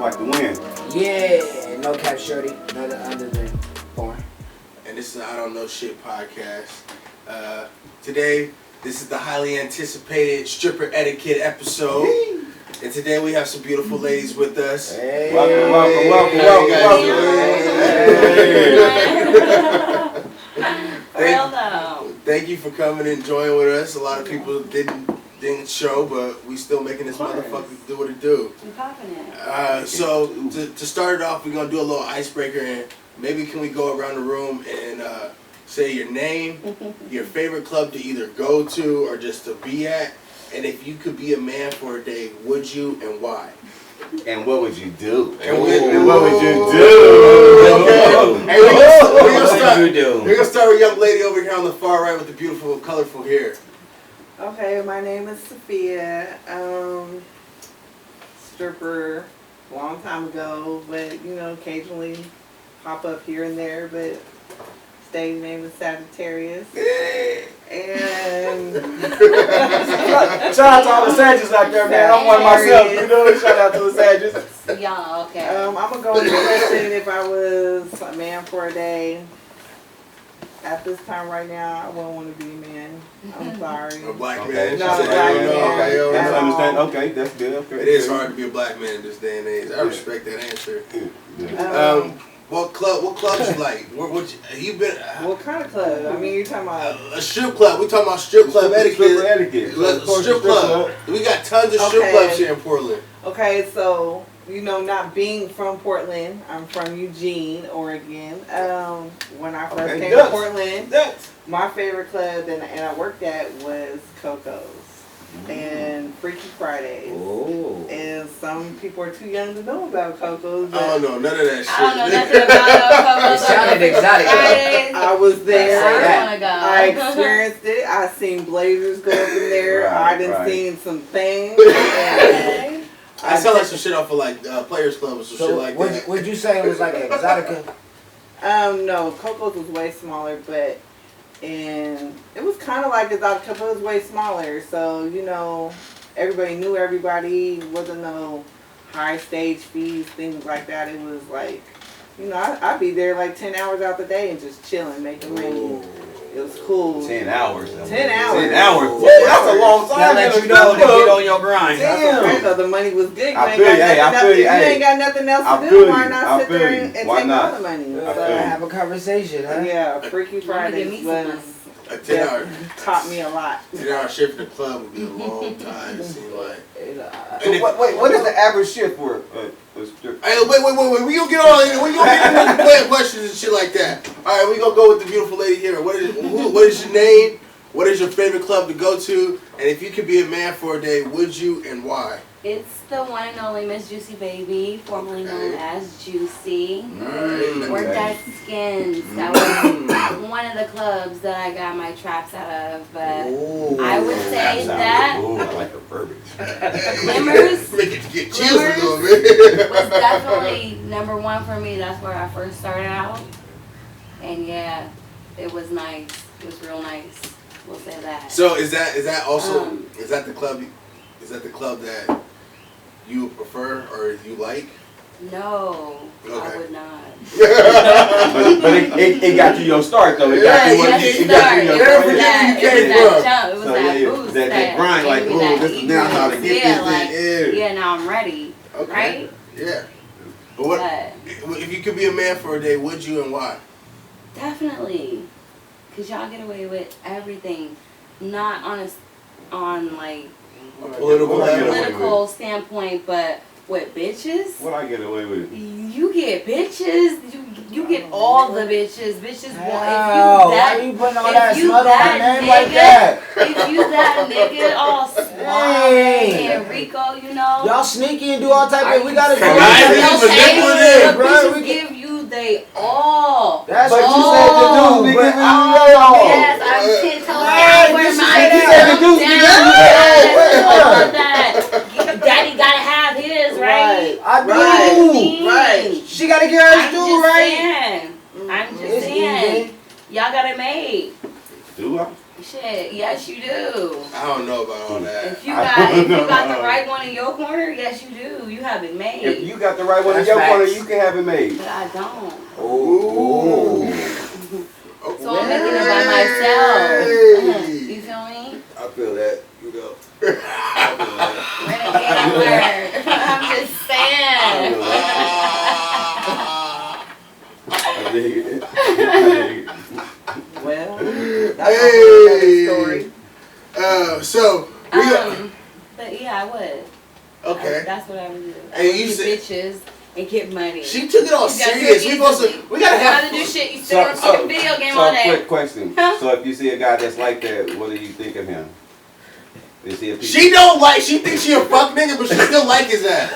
like to win. Yeah, no cap shorty, nothing other than porn. And this is I Don't Know Shit podcast. Today, this is the highly anticipated stripper etiquette episode. And today we have some beautiful ladies with us. Hey. Welcome. Thank you for coming and joining with us. A lot of people didn't show, but we still making this motherfucker do what it do. I'm popping it. So to start it off, we're gonna do a little icebreaker, and maybe can we go around the room and say your name, your favorite club to either go to or just to be at, and if you could be a man for a day, would you and why? And what would you do? And what would you do? Hey, we're gonna start with a young lady over here on the far right with the beautiful, colorful hair. Okay, my name is Sophia. Stripper a long time ago, but occasionally pop up here and there. But stage name is Sagittarius. And Shout out to all the Sagittarius out there, man. I'm one myself. Shout out to the Sagittarius. Y'all, okay. I'm gonna go with the question. If I was a man for a day, at this time right now, I wouldn't want to be a man. I'm sorry. A black Okay. man. Not a She said, black "No, man. okay, all That's right." understand. Okay, that's good. Okay. It is hard to be a black man in this day and age. I respect that answer. What clubs you like? You been? What kind of club? I mean, you're talking about A strip club. We talking about strip club etiquette. Stripper etiquette. Strip club. We got tons of strip clubs here in Portland. Okay, so not being from Portland, I'm from Eugene, Oregon. When I first came to Portland, my favorite club and I worked at was Coco's and Freaky Fridays. Oh. And some people are too young to know about Coco's. I don't know none of that shit. I don't know nothing about It sounded exotic. I was there. I want to go. I experienced it. I seen blazers go up in there. Right, I done right. seen some things. I sell like some shit off of like Players Club or some shit like that. Would you say it was like an exotica? No, Coco's was way smaller, and it was kind of like Exotica, but it was way smaller. So, everybody knew everybody. Wasn't no high stage fees, things like that. It was like, I'd be there like 10 hours out the day and just chilling, making money. It was cool. 10 hours. 10 hours. 10 hours. That's a long time. That let you know to get on your grind. Damn. The money was good. I feel you. You ain't got nothing else to do. Why not sit there and take all the money? Have a conversation, huh? Yeah, Freaky Fridays was A 10 hour taught me a lot. 10-hour shift in the club would be a long time. It seemed like. So what is the average shift for a stripper? Hey, wait. We gonna get all in. We gonna get into playing questions and shit like that. All right, we gonna go with the beautiful lady here. What is your name? What is your favorite club to go to? And if you could be a man for a day, would you and why? It's the one and only Miss Juicy Baby, formerly known as Juicy. Worked at Skins. That was one of the clubs that I got my traps out of. But I would say that I like a verbiage. Glimmers Make it get chills a little bit. was definitely number one for me. That's where I first started out. And yeah, it was nice. It was real nice. We'll say that. So is that also is that the club that you prefer or you like? No, Okay. I would not. but it got you your start though. It got you your start. It was that boost, that grind, like, that this is now how to get this thing. Yeah, now I'm ready. Okay. Right? Yeah. But if you could be a man for a day, would you and why? Definitely. Cause y'all get away with everything. Not on like A political standpoint, but with bitches. What I get away with? You get bitches. You get all the bitches. Bitches Wow, why you putting all that smut on my name like that? If you that nigga all suave and Rico, Y'all sneaky and do all type of. We gotta do all bitches give you they all. That's what you said to do. But yes, I'm 10 toes. Where my daddy gotta have his, right? I do. Right. She gotta get hers too, right? I'm just saying. Y'all got it made. Do I? Shit, yes you do. I don't know about all that. If you got the right one in your corner, yes you do. You have it made. If you got the right one in That's your corner, facts. you can have it made. But I don't. Oh. So I'm making it by myself. You feel me? I feel that. You know. Renegade alert. I'm just saying. I dig it. I dig it. Well, that's a story. So we But yeah, I would. okay. That's what I would do. I And would you get said- bitches and get money. She took it all You gotta serious. do We it supposed to. easily. We gotta You have. gotta do shit. You sit on a fucking video game all day. Quick question. Huh? So if you see a guy that's like that, what do you think of him? Is he a piece? She don't like. She thinks she a fuck nigga, but she still like his ass.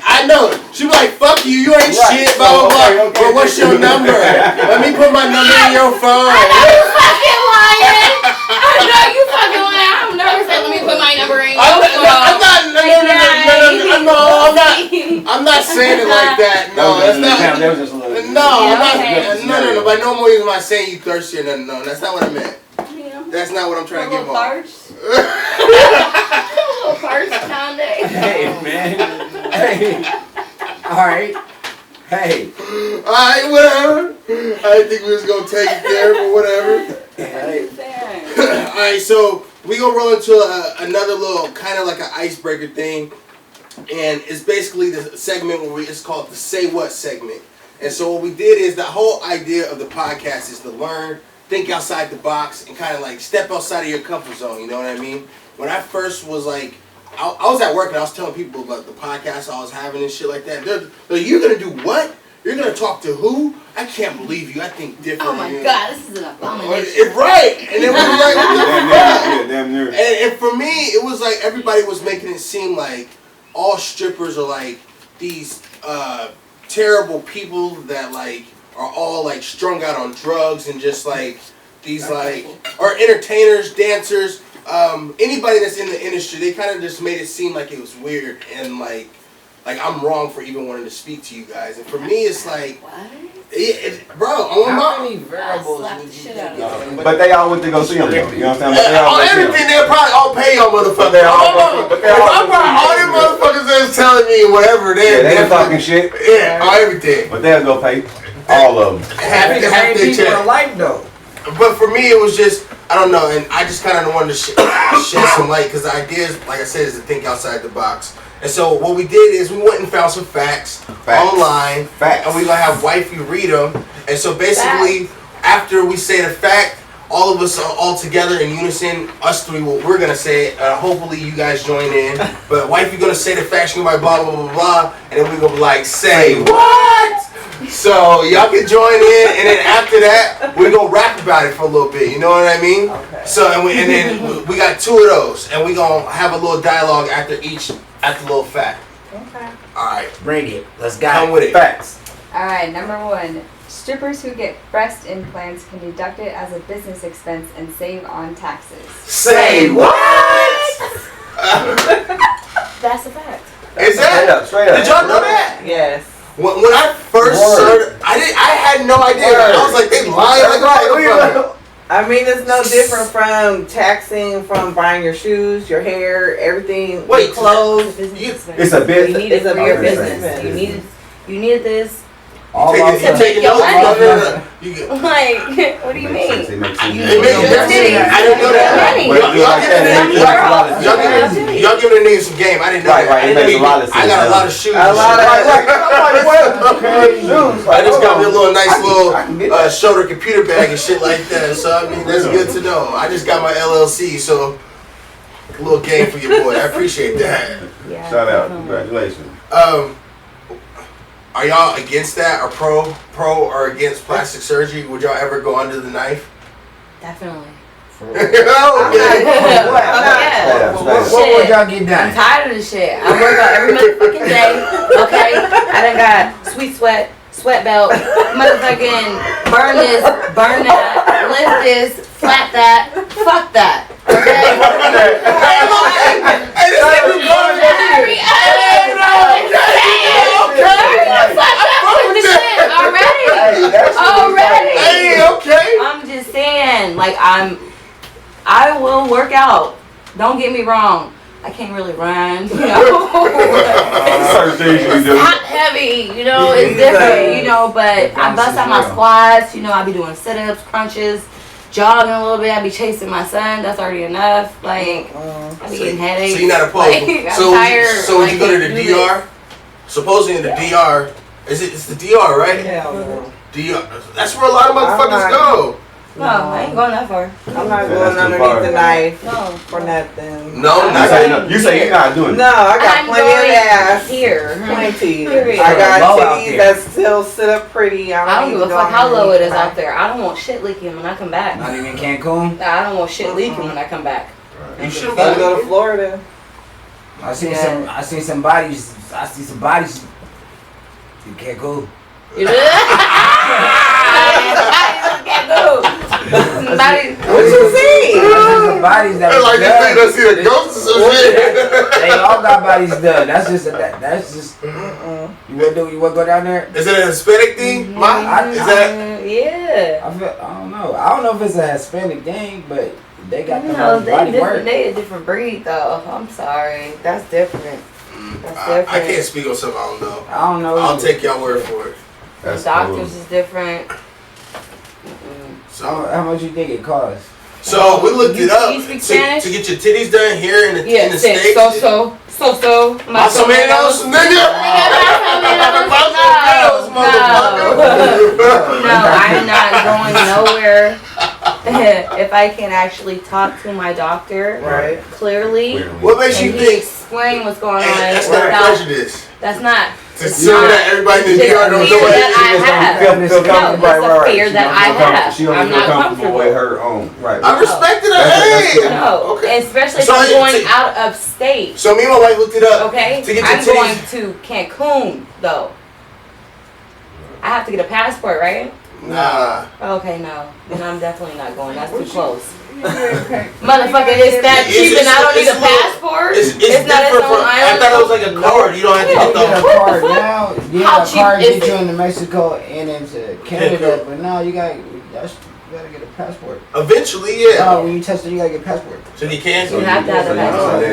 I know. She be like, "Fuck you. You ain't Right. shit." Blah blah blah. Okay. But what's your number? Let me put my number in your phone. I know you fucking lying. I know you fucking lying. I'm never saying let me put my number in your I'm phone. I'm not saying it like that. No, that's not. That was just a little. No, Yeah, I'm okay. not. No. By no means am I saying you thirsty or nothing. No, that's not what I meant. That's not what I'm trying to give off. Thirst. A little thirst nowadays. Hey, man. Hey. Alright. Hey. Alright, whatever. I didn't think we was gonna take it there, but whatever. Hey. Alright, so we gonna roll into another little kind of like an icebreaker thing, and it's basically the segment where it's called the Say What segment. And so what we did is the whole idea of the podcast is to learn, think outside the box, and kind of like step outside of your comfort zone. You know what I mean? When I first was like, I was at work and I was telling people about the podcast I was having and shit like that. They're like, "You're gonna do what? You're gonna talk to who? I can't believe you. I think different." Oh my god, this is an abomination. It's right. And it was like, what the fuck? Yeah, damn near. And for me, it was like everybody was making it seem like all strippers are like these terrible people that like are all like strung out on drugs and just like these like, or entertainers, dancers, anybody that's in the industry. They kind of just made it seem like it was weird and like I'm wrong for even wanting to speak to you guys. And for me, it's like, What? bro, on How my. many variables Slap would the you shit think? out of But they all went to go see him, though. You know what I'm saying? But they all On went to see him. everything, they'll probably all pay y'all motherfuckers. they all- but they all- I'm probably all them motherfuckers that's telling me whatever Yeah, they they're talking shit. Yeah, on everything. But they'll go pay all of them. I think the Half same their people check. are alike though. But for me, it was just, I don't know, and I just kind of wanted to shed some light because the idea is, like I said, is to think outside the box. And so what we did is we went and found some facts. Online, Facts. and we're gonna have wifey read them. And so basically, after we say the fact, all of us are all together in unison, us three, what we're gonna say. Hopefully you guys join in. But wifey gonna say the fact, she's gonna be like blah blah blah blah, and then we're gonna be like, say what? So y'all can join in, and then after that, we're gonna rap about it for a little bit. You know what I mean? Okay. So and then we got two of those, and we gonna have a little dialogue after little fact. Okay. All right, Bring it. Let's come go. with it. Facts. Alright, number 1. Strippers who get breast implants can deduct it as a business expense and save on taxes. Say what? That's a fact. Is that? Straight up. Did y'all know that? Yes. When I first Word. heard, I had no idea. Word. I was like, they lying like a motherfucker. I mean, it's no different from taxing, from buying your shoes, your hair, everything, Wait, your clothes. It's a bit. You need it It's a for your business. business. You need this. All You of taking them. your notes? money. No. You get- Like, what do you mean? It makes sense. You It makes your sense. titties. I didn't know that. Money. Well, you like that, it makes a lot of sense. Y'all giving the niggas some game. I didn't know Right, that. right, it I didn't makes a know lot of sense. I got a lot of shoes. A and lot shit. of- I just got me a little nice I can get little that. shoulder computer bag and shit like that. So I mean, that's good to know. I just got my LLC, so a little game for your boy. I appreciate that. Yeah. Shout out. Congratulations. Are y'all against that, or pro or against plastic surgery? Would y'all ever go under the knife? Definitely. Okay. Yeah. What would y'all get I'm done? tired of this shit. I work out every motherfucking day. Okay? I done got sweet sweat belt, motherfucking burn this, burn that, lift this, flat that, fuck that. Okay? Hey, this nigga going Every Already. Hey, okay. I'm just saying, like, I'm I will work out. Don't get me wrong. I can't really run, you know. Certain things you do. Hot heavy, you know, it's different, you know, but I bust out my squats, you know, I be doing sit-ups, crunches, jogging a little bit, I be chasing my son, that's already enough. Like, I be getting headaches. So you're not opposed. Like, I'm so tired. so when you go to the DR, supposedly in the DR, it's the DR, right? Hell no. DR, that's where a lot of motherfuckers go. No, I ain't going that far. I'm not Yeah, going that's too underneath far. the knife No. for nothing. No, You not say, that. no, you say you're not doing it. No, I got I'm plenty of going ass. here. Plenty. Period. I got Low out titties there. that still sit up pretty. I don't need give a to go fuck how low it is underneath out there. I don't want shit leaking when I come back. Not even Cancun. I don't want shit leaking when I come back. You should Let's go to Florida. I seen Yeah. some bodies. I see some bodies in Cancun. You know? Somebody. What you see? I see some bodies that was Like this done. thing does see a ghost or some shit. They all got bodies done. That's just. You wanna go down there? Is it a Hispanic thing? Is that? Yeah. I don't know. I don't know if it's a Hispanic thing, but they got the No, body they work. a different breed though. I'm sorry. That's different. That's I different. can't speak on something I don't know. I don't know. I'll take y'all word for it. That's Doctors cool. is different. How much you think it costs? So we looked it up You speak Spanish? to get your titties done here in the Yeah, States. so. Más o menos, nigga. No, I'm not going nowhere if I can actually talk to my doctor Right. clearly. What makes you And he think? explain what's going on. And that's not without- prejudice. That's not. To say that everybody in the It's DR don't just know fear what that I it is. have. Feel No, comfortable, that's a fear She that don't I feel comfortable- have. She don't I'm feel not comfortable with comfortable. her own. Right. I respected her. That's Hey. good. No, Okay. especially if So I'm you going take- out of state. So me and my wife looked it up. Okay, To get your I'm going titties. to Cancun though. I have to get a passport, right? Nah. Okay, no, then I'm definitely not going. That's too close. Motherfucker, it's that It's- cheap and I don't it's need a a little- passport. It's It's not its different own from. I island. thought it was like a card. You don't have to You get get a the. card now. Yeah, How a cheap card is get you it? into Mexico and into Canada, but now you gotta get a passport. Eventually, yeah. Oh, when you test it, you gotta get a passport. So you can't. You have to have a passport.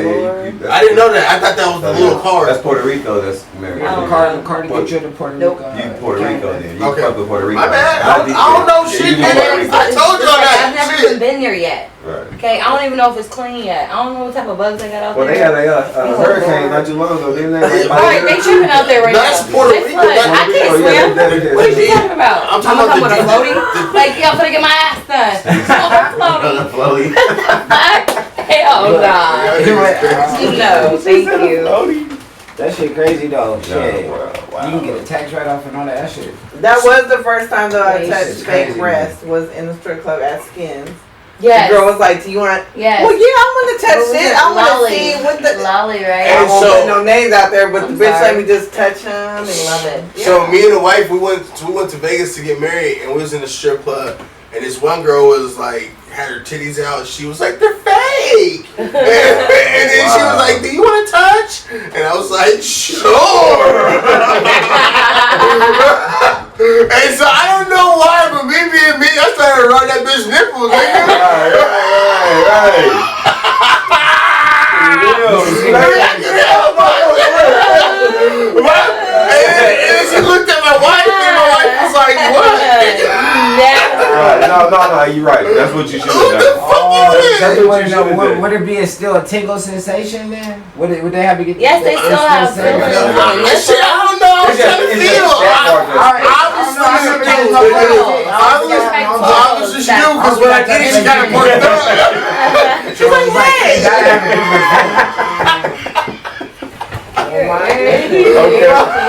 I didn't know that. I thought that was the little card. That's Puerto Rico. That's America. Oh. The card to get you into Puerto Nope. Rico. You Puerto Rico then. You Okay. fuck with Puerto Rico. My bad. I don't know shit, you man. Puerto Rico. I told y'all that. I've never Shit. even been there yet. Right. Okay, I don't even know if it's clean yet. I don't know what type of bugs they got out Well, they there. had a hurricane not too long ago, didn't they? Right, they tripping out there right now. That's Puerto They Rico. flood. That's I can't Puerto Rico. Yeah, swim. that- What are you talking about? I'm talking I'ma about come with a the- floaty? Like, yeah, I'm gonna get my ass done. Floaty. Floaty. Hell nah. No, thank you. Floaty. That shit crazy though. Shit. No, wow. You can get a tax write off and all that shit. That was the first time though I It's touched crazy, fake breast was in the strip club at Skins. Yes. The girl was like, "Do you want?" Yes. Well, yeah, I want to touch What was it. it? I want to Lolly. see what the. Lolly, I right? And won't so- put no names out there, but I'm the bitch sorry. let me just touch him. And Love it. So me and the wife, we went to Vegas to get married, and we was in the strip club, and this one girl was like, had her titties out. She was like, "They're fake," and then she was like, "Do you want to touch?" And I was like, "Sure." And so I don't know why, but me being me, I started running that bitch nipples, nigga. And then she looked at my wife, and my wife was like, "What?" No, you're right. That's what you should What have the done. fuck you did? That's what you know. should've did. Would it be still a tingle sensation then? Would they have to get? Yes, they still have feelings. Shit, I don't know. I'm trying to feel. Obviously, she knew because when I did it, she got it worked up. She's like, "Hey."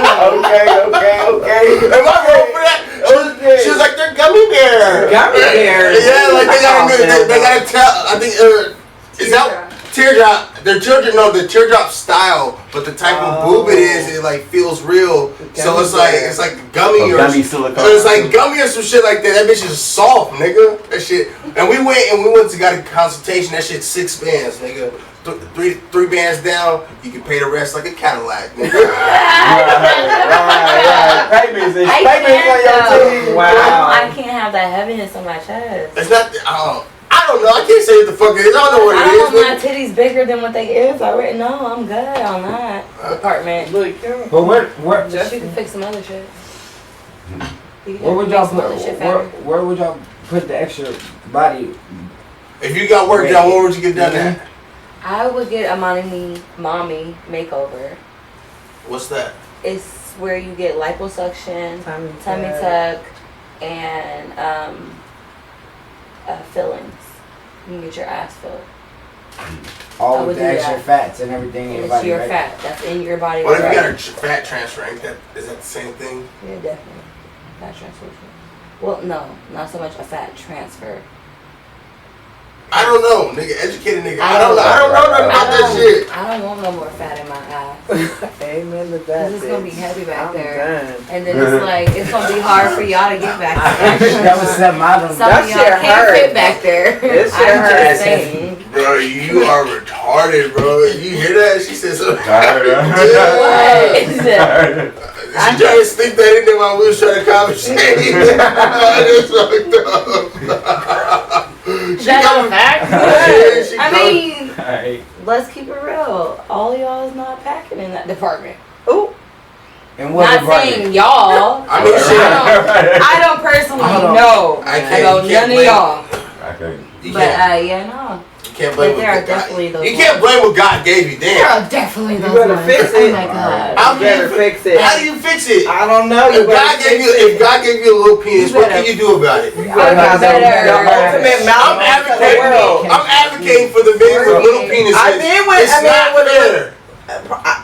Okay. Am I wrong for that? She was like, "They're gummy bear." Gummy bears. Yeah, like they gotta tell. I think is that teardrop. Their teardrop, no, the teardrop style, but the type of boob it is, it like feels real. So it's like gummy or Gummy silicone. so it's like gummy or some shit like that. That bitch is soft, nigga. That shit. And we went to got a consultation. That shit 6 bands, nigga. Three bands down, you can pay the rest like a Cadillac, nigga. Right. Payments on your team. Wow. I can't have that heaviness on my chest. It's not. I I don't know. I can't say what the fuck it is. I don't know what I it don't is. want my titties bigger than what they is already. No, I'm good on that department. Look, But where Just you can fix some other shit. where would y'all put where would y'all put the extra body? If you got work done, where would you get done at? I would get a mommy makeover. What's that? It's where you get liposuction, tummy tuck, and fillings. You can get your ass filled. All with the extra fats and everything in your It's body, your right? fat that's in your body. What if you already. got a fat transfer? Is that the same thing? Yeah, definitely. Fat transfer. Well, no, not so much a fat transfer. I don't know, nigga. Educated nigga. I I don't don't- know nothing about that shit. I don't want no more fat in my ass. amen to that. Cause it's gonna be bitch. heavy back I'm there. done. And then it's like, it's gonna be hard for y'all to get back there. That was something I don't. Some That of y'all shit can't hurt. fit back there. That shit I'm hurt. just saying. Bro, you are retarded, bro. You hear that? She said something. What? She tried to sneak that in there while we was trying to conversate. That's fucked up. Is that a fact? Yeah, she I mean, Alright. let's keep it real. All y'all is not packing in that department. Ooh, And what Not saying y'all. I mean, shit. I don't personally Hold on. know I can't- about you can't none of blame- y'all. You But can't, yeah, no. you can't blame But there are what God. definitely those You can't blame what God gave you. There Damn. are definitely those better ones. fix Oh it. my god. How you do you better fix it. How do you fix it? I don't know. You If God better gave fix you, it. if God gave you a little penis, You what better- can you do about it? You better have the better- ultimate mouth I'm of the world. advocating for the men with little penises. I've been with- It's I mean, not with a- fair.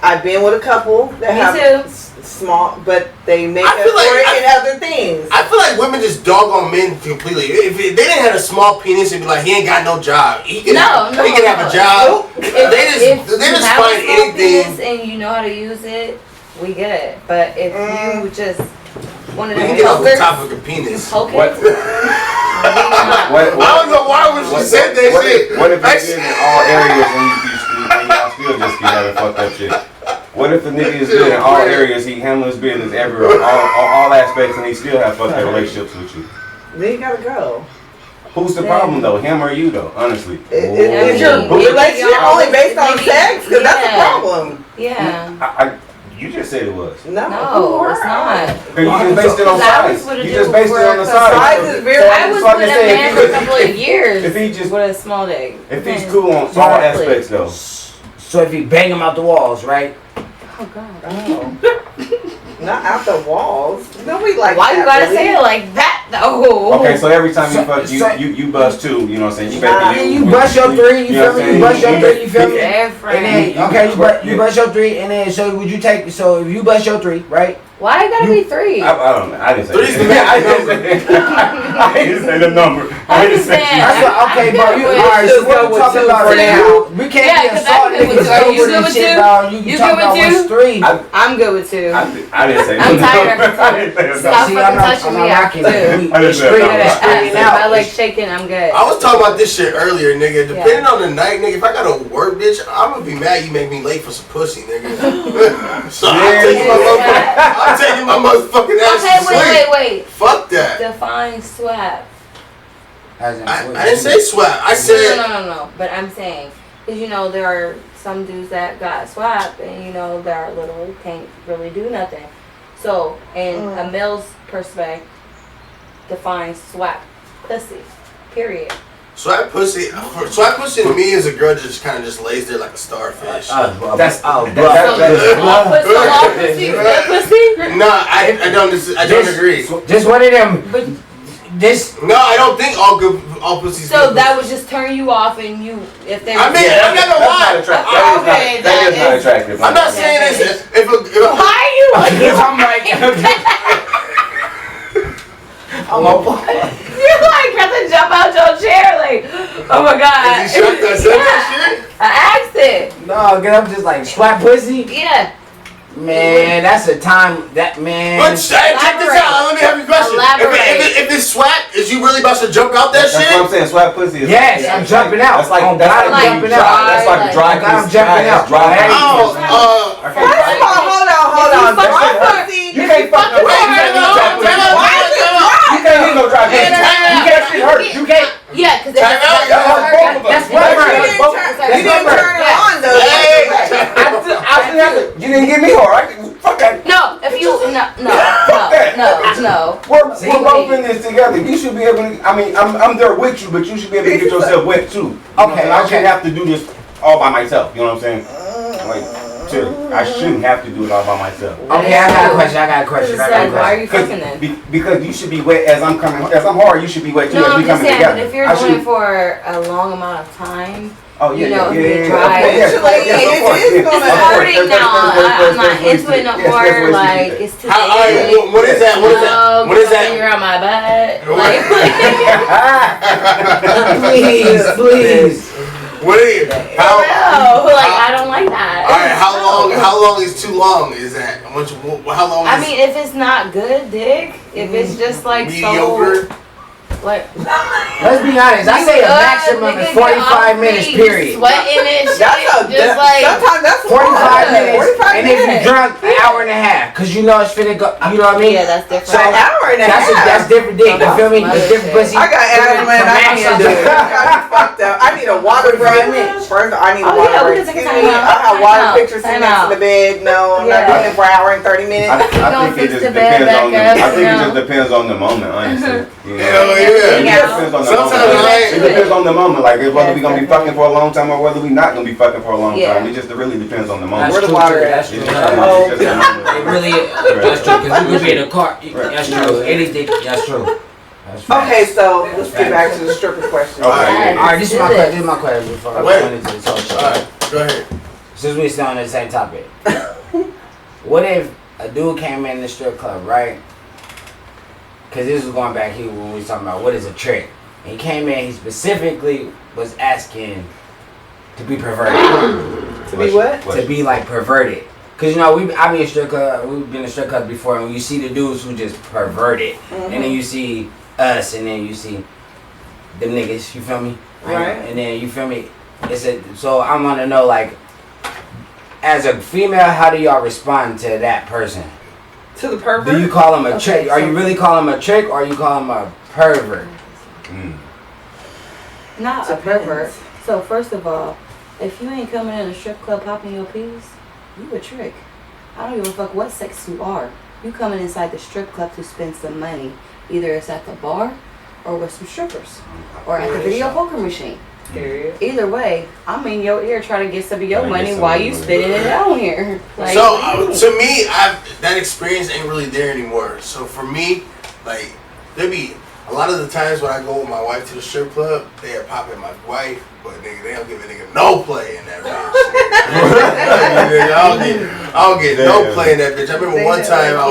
I've been with a couple that Me have too. small, but they make I up feel for like it in other things. I feel like women just dog on men completely. If they didn't have a small penis, it'd be like he ain't got no job. He can have a job. If They just you find have a small anything. penis and you know how to use it, we get it. But if you just one of You them can get off the pokers, top of a penis. poke What? it. I don't know why when she said that shit. What if it's good in all areas and y'all still just be having fucked up shit? What if the nigga is good in all areas, he handles his business everywhere, all aspects, and he still have fucked up relationships with you? Then you gotta go. Who's the problem though, him or you though? Honestly. Is your relationship only based on sex? Because that's a Yeah. problem. Yeah. You just said it was. No, No, it's not. You just based it on Because I was size. with a You dude just based it for on the a size. Size is very. I was So I'm with a just saying, man for a couple of years if he just- with a small dick. If he's cool on all aspects though. So if you bang him out the walls, right? Oh God. Oh. Not out the walls. Nobody like Why that, you gotta really. say it like that though? Okay, so every time you So- fuck, so- you bust two, you know what I'm saying? You Nah, better You bust your three, you feel me? You bust your three, you feel me? Different. And then, okay, you bust your three, and then, so would you take, so if you bust your three, right? Why it gotta be three? I don't know. I didn't say Three's that. the I didn't say the number. I didn't say understand. That's what, okay, I'm bro, good you, with- alright, so Just what go we with talking two about for now? now. We can't Yeah, be 'cause I'm assaulting good with niggas two. Are you over good this with shit, two? dog. You You talking good with about two? what's three? I'm good with two. I didn't say I'm the tired number. of it. I didn't say the Stop number. See, fucking touching me I'm after rocking two. it. I We didn't say straight that. up, straight If my out. leg's shaking, I'm good. I was talking about this shit earlier, nigga. Depending on the night, nigga, if I gotta work, bitch, I'm gonna be mad you make me late for some pussy, nigga. So I'm taking my motherfucking ass Okay, to sleep. wait. Fuck that. Define swap. As in, I didn't say swap. I said No. But I'm saying, because you know there are some dudes that got swap, and you know they're little, can't really do nothing. So, in a male's perspective, define swap pussy. Period. swap pussy. Swap pussy to me is a girl that just kind of just lays there like a starfish. That's So, that all is pussy, good pussy. Nah, I don't agree. Just one of them, But this, No, I don't think all pussies. so good that pussy. would just turn you off, and you if they. I mean, I'm not gonna lie. Okay, That is not is- attractive. I'm not saying this. If Why are you looking? I'm like, I'm a You're like got to jump out your chair, like, oh my god. Is he shocked I said that shit? I asked it. no, get up, just like slap pussy. Yeah. Man, that's a time that man. But check this out. Let me have a question. Elaborate. If this swap, is you really about to jump out that That's what shit? I'm saying. Swap pussy is. Yes, I'm jumping out. That's like Oh, that's God, like I'm when you jumping out. dry. That's like a dry. Oh, God, I'm jumping out. Dry. Hey. Oh, First of all, hold on. fuck Dry with her, pussy. You can't fuck wait, with time out. Why is it dry? You can't leave no dry pussy. Yeah, You can't shit hurt. You can't. Yeah, because Time out. That's one You burn. didn't turn her on though. You didn't get me hard. Fuck that. No, if you no. We're both in this together. You should be able to. I mean, I'm there with you, but you should be able to get yourself wet too. Okay, I shouldn't have to do this all by myself. You know what I'm saying? Like, chill. I shouldn't have to do it all by myself. Okay, I got a question. It's like, why are you fucking then? Because you should be wet as I'm hard. You should be wet too No, as I'm we just coming saying, together. but if you're doing it for a long amount of time, Oh yeah, you know, yeah, if yeah, it yeah. dries. Eventually, Of course, it is yes, gonna of course. hurting now. I'm not into it no Yes, more. that's what Like she it's too How, all right, big. what is that? What is that? What is that? You're on my butt. Like, Please. What are you? no, How? like I don't like that. All right, how long is too long? Is that how long? I mean, if it's not good dick, if it's just like mediocre. so, like Let's be honest. I say a maximum is 45 minutes, period. Sweating and shit, That's just like sometimes that's 45 minutes. 45 And if you minutes. drunk, an hour and a half. Because you know it's finna go. You know what I mean? yeah, that's different. So, An hour and a half. That's different dick. You feel me? It's different pussy. I got asthma and I can't do it. I got fucked up. I need a water break. First, I need a Oh, water yeah, we break. can take Excuse a me. time out. I have Time water out. pictures sitting Time next to out. the bed. No, I'm not Yeah. doing it for an hour and 30 minutes. I think fix it just the bed depends on back up, I think it no. just depends on the moment, honestly. You know? Hell yeah. It depends on the Sometimes moment. I ain't- It depends on the moment, like whether we Yes, gonna be fucking for a long time or whether we not gonna be fucking for a long Yeah. time. It just really depends on the moment. Where the water at? That's It's true. just- Oh. it's just the moment. It really that's true. Because you could be in a car. That's true. Anything. That's true. That's facts. Okay, so let's get back to the stripper question. Okay. Yes. All right, this is my question. This is my question before I Wait. go into the talk show. All right, go ahead. Since we're still on the same topic, what if a dude came in the strip club, right? Because this was going back here when we was talking about what is a trick. And he came in, he specifically was asking to be perverted. To be what? To be like perverted. Because you know, I be in strip club, we've been in strip clubs before, and you see the dudes who just perverted. And then you see us, and then you see them niggas, you feel me? Right. And then you feel me? So I want to know, like, as a female, how do y'all respond to that person? To the pervert? Do you call him a Okay, trick? Are you really calling him a trick, or you call him a pervert? Not a Depends. pervert. So first of all, if you ain't coming in a strip club popping your peas, you a trick. I don't give a fuck what sex you are. You coming inside the strip club to spend some money. Either it's at the bar or with some strippers. Or at the video poker machine. Period. Either way, I'm in your ear trying to get some of your Trying to get money some while of you your money. spending it out here. Like, So to me, that experience ain't really there anymore. So for me, like there be a lot of the times when I go with my wife to the strip club, they are popping my wife, but nigga, they don't give a nigga no play in that bitch. I don't get no play in that bitch. I remember one time I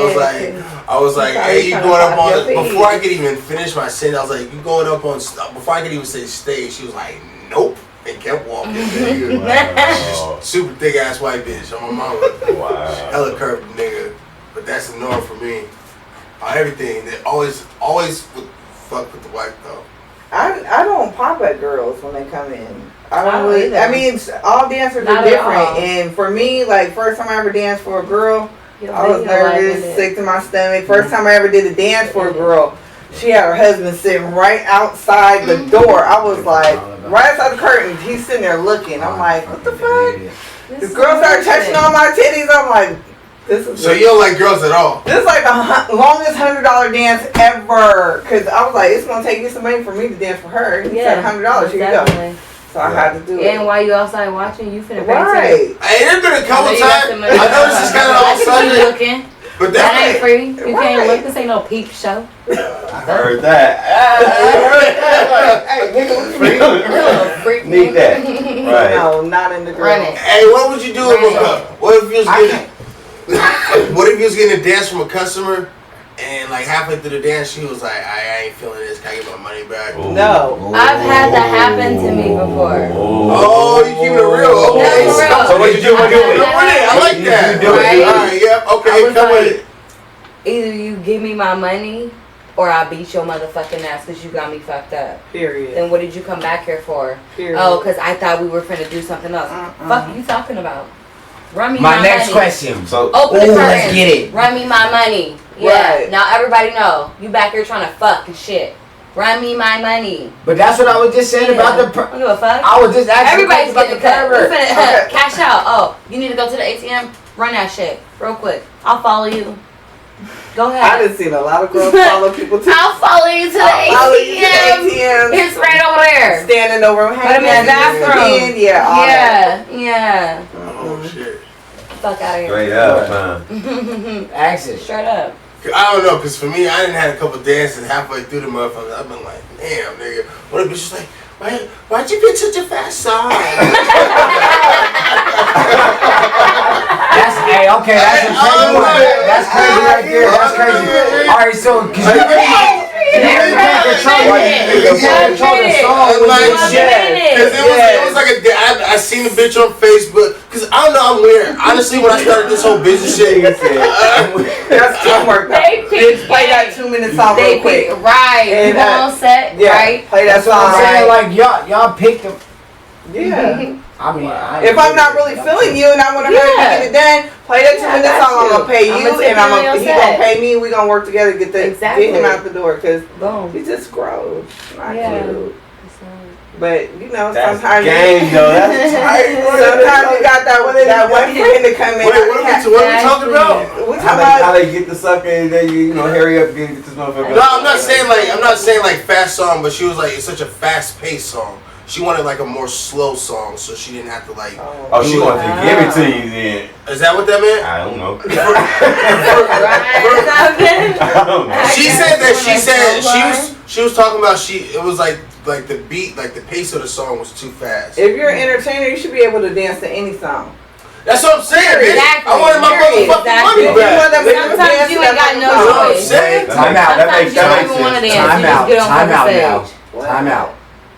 was like, hey, you going up on before I could even finish my sentence, I was like, you going up on before I could even say stage, she was like, nope, and kept walking. Nigga. Wow. Super thick ass white bitch. I'm a mama. Wow. Hella curvy nigga, but that's the norm for me. Everything they always would fuck with the wife though. I don't pop at girls when they come in. I I don't don't really. either. I mean, all dancers Not are at different, all. and for me, like first time I ever danced for a girl, your I was video live nervous, in it. sick to my stomach. First time I ever did a dance for a girl, she had her husband sitting right outside the door. I was like, right outside the curtain. He's sitting there looking. I'm like, what the fuck? The girl started touching on my titties. I'm like, this is. So you don't like girls at all? This is like the longest $100 dance ever. Cause I was like, it's gonna take you some money for me to dance for her. He said $100. Here you go. definitely. So I had to do it. And while you outside watching, you finna pay too. Right. Hey, there's been a couple I know you got times. some money. I know this is kind of I all see you Sunday, looking. but That ain't that's free. You Right. can't look. This ain't no peep show. I heard that. Hey, nigga, Freak need that. me. Right. No, not in the girl. Run it. Hey, what would you do if Right. what if you was getting what if you was getting a dance from a customer and like halfway through the dance she was like, I ain't feeling this, can I get my money back? No. I've had that happen to me before. Oh, you keep it real. Okay. No, for real. So what you do with it? Come with it. I like that. You do it. Right. All right, yep, I okay, was come with like, it. either you give me my money or I beat your motherfucking ass because you got me fucked up. Period. Then what did you come back here for? Period. Oh, because I thought we were finna do something else. Fuck you talking about? Run me My my next money. question. So Open the Ooh, curtains. let's get it. Run me my money. Yeah. Right. Now everybody know you back here trying to fuck and shit. Run me my money. But that's what I was just saying about the. I don't give a fuck. I was just asking Everybody's about getting the a cut. pervert. We finna cash out. Oh, you need to go to the ATM? Run that shit real quick. I'll follow you. Go I ahead. done seen a lot of girls follow people too. I'll follow you to the ATM. It's right over there. Standing over him. Put him in the bathroom. Yeah, all that. Yeah. Oh shit. Fuck out of here. Straight up, man. Access. Straight up. I don't know, cause for me, I didn't have a couple dances halfway through the motherfucker. I've been like, damn, nigga. What a bitch was like, why'd you pick such a fast song? That's okay. That's a crazy one. That's crazy right there. That's crazy. All right, so because you really can't control the song when you shit. Cause it was like I seen the bitch on Facebook. Cause I don't know, I'm weird. Honestly, when I started this whole business shit, That's teamwork. They pick Play that 2 minute song real quick. Right. And, You all set, Yeah, right? play that That's what I'm song. saying. Like y'all picked them. Yeah. I mean, If I'm not really feeling you and I want to hurry to get it done, play that 2 minute song. I'm gonna pay you, I'ma take and it on your he set. gonna pay me. We gonna work together to get Exactly. get him out the door because Boom. he just grows. Not Yeah. cute. But you know, That's sometimes game though. That's tight. sometimes you got that one friend to come in. what are we talking about? We How talking they get the sucker and then you know hurry up and get this motherfucker. No, I'm not saying like fast song, but she was like it's such a fast paced song. She wanted like a more slow song, so she didn't have to like. Oh, she wanted to give it to you then. Is that what that meant? I don't know. Right. I don't know. She said that she was talking about it was like the beat, like the pace of the song was too fast. If you're an entertainer, you should be able to dance to any song. That's what I'm saying, bitch. Exactly. I wanted my motherfucking Exactly. money back. Sometimes you ain't got no You know what I'm choice. saying? Time out. That makes Sometimes you don't even want to sense. dance. Time You out. just get on Time out the now. stage. Time out.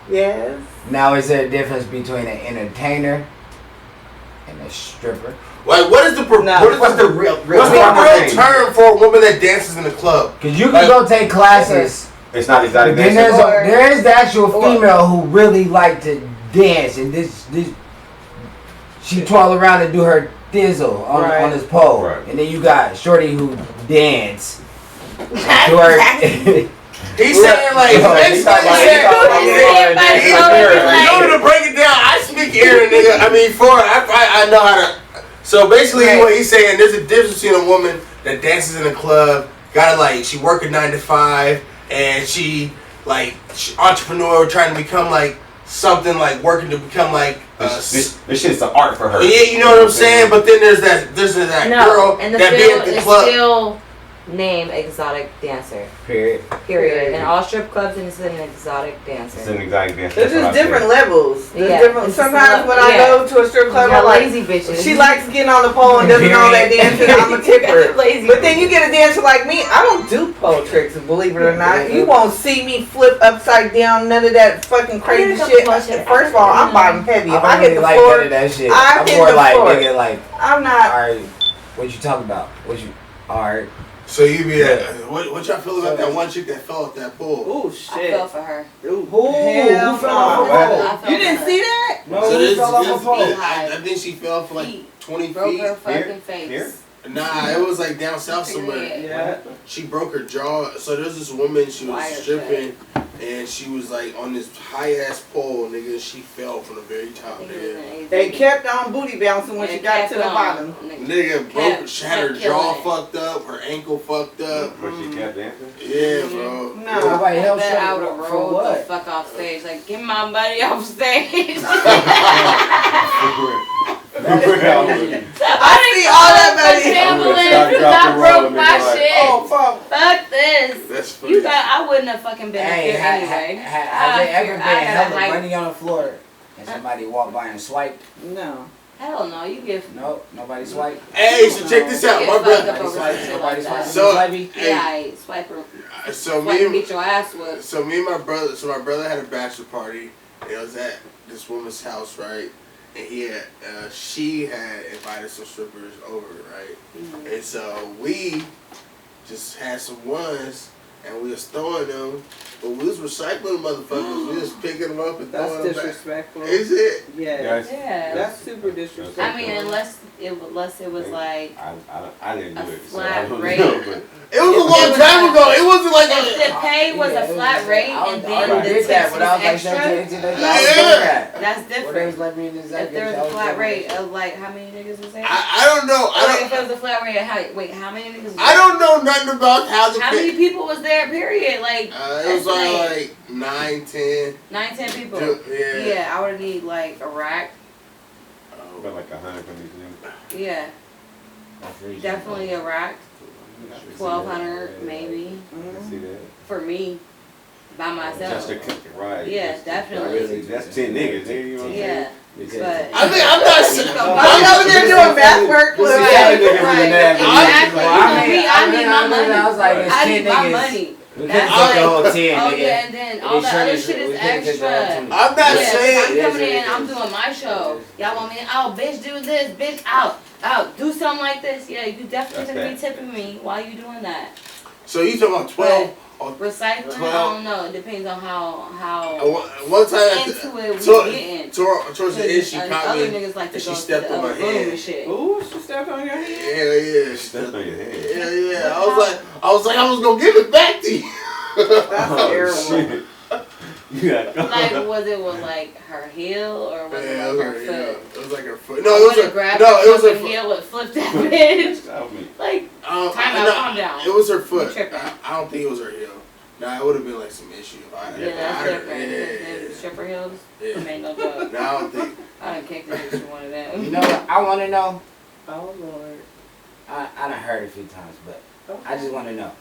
Yes. Now, is there a difference between an entertainer and a stripper? Like, what is the What's the real thing? term for a woman that dances in the club? Because you can go take classes. It's not exotic Then dancing. there is the actual female who really like to dance, and this she twirl around and do her thizzle on this pole, Right. and then you got shorty who dance. He's saying like, He's talking about- in order to break it down, I speak Aaron, nigga. I mean, I know how to. So basically, what he's saying, there's a difference between a woman that dances in a club, she work a 9 to 5, and she entrepreneur trying to become like something, like working to become like. This shit's an art for her. Yeah, you know what I'm saying. But then there's that girl and the that be field at the is club. still named exotic dancer. Period. Period. In all strip clubs, and it's an exotic dancer. It's an exotic dancer. There's That's what just I different said. levels. There's Yeah, different. it's just Sometimes when yeah. I go to a strip club, You I'm got like, lazy bitches. she likes getting on the pole and doing all that dancing. I'm a tipper. Lazy But then you get a dancer like me, I don't do pole tricks, believe it or not. You won't see me flip upside down, none of that fucking crazy shit. First of all, I'm bottom heavy. If I hit the like floor, none of that shit. I I'm hit more the like floor. nigga, like, I'm not. alright, what you talking about? Alright. So you be what y'all feel about that one chick that fell off that pole? Ooh, I shit. fell for her. Ooh, Who hell fell off no. I fell You for didn't her. see that? No, So who this, fell off a pole? I think she fell for like 20 Broke her feet. fucking face. Here? Nah, it was like down south somewhere. Yeah. She broke her jaw. So there's this woman, she was Wire stripping, and she was like on this high ass pole, nigga. She fell from the very top, nigga. They kept on booty bouncing when she got to the bottom. Nigga broke, she had her jaw fucked up, her ankle fucked up. But she kept dancing. Yeah, bro. No. Nobody helped I would her have for rolled the what? fuck off stage. Like, get my money off stage. I see all that money. I broke my shit. Oh, fuck. Fuck this. That's funny. I wouldn't have fucking been up Hey, here anyway. has there ever been hella like, money on the floor and somebody walked by and swiped? No. hell no, you give. No, nobody swiped. Hey, so check this out, my brother. Nobody swiped. Nobody swiped. So- Swipey? Yeah, I swipe her. So Swipe and me, get your ass whooped. so me and my brother, my brother had a bachelor party. It was at this woman's house, right? And she had invited some strippers over, right? Mm-hmm. And so we just had some ones, and we was throwing them, but we was recycling motherfuckers. We was picking them up and That's throwing them back. disrespectful. Is it? Yes. Yeah. That's super disrespectful. I mean, unless it was like I didn't a do it. So flat I don't rate. know, but It was a long time ago. It wasn't like if the pay was a flat rate and then the tips was extra, that's What they different. was let me in this If there was a flat rate of like how many niggas was there? I don't know. Or if it was a flat rate of how many niggas was there? I don't know nothing about how the How many people was there, period? Like, it was like 9, 10. 9, 10 people. Yeah. Yeah, I would need like a rack. got like 100 from these niggas. Yeah, definitely a rack. 1,200 maybe See that? for me, by myself. Just to cook it right. Yeah, Just- definitely. That's 10 niggas, nigga. You know what I'm Yeah, saying? but I think I'm not saying. I'm over there doing math work. This is Look. how niggas in right, that. exactly. I need my money. I was like, it's I 10 need my niggas. money. We couldn't That's take the like- whole 10, Oh nigga. yeah, and then all the other shit is extra. I'm not Yeah, saying. I'm coming in, I'm doing my show. Y'all want me? Oh, bitch, do this, bitch, out, do something like this. Yeah, you definitely gonna be tipping me while you doing that. So you talking about 12? Recycling, I 12. don't know. It depends on how One time, into it we getting. towards the end, she caught Other me. niggas like to and she go to stepped the on my other room head. and shit. Ooh, she stepped on your head. Hell yeah. Step on your head. Yeah. I was like, I was gonna give it back to you. That's Oh, terrible. shit. Yeah. Like, was it with like her heel or was Yeah, it it like was her her, foot? it was like her foot. I No, it was would've her. grabbed No, her it was her fucking foot. heel and flipped that bitch. Stop me. Like, Time out, calm down. It was her foot. You tripping. I don't think it was her heel. Nah, it would have been like some issue. yeah, that's different. Yeah. Stripper heels, Yeah. ain't no joke. Nah, I don't think. I done kicked the bitch with one of them. You know what? I want to know. Oh Lord. I done heard it a few times, but I just want to know.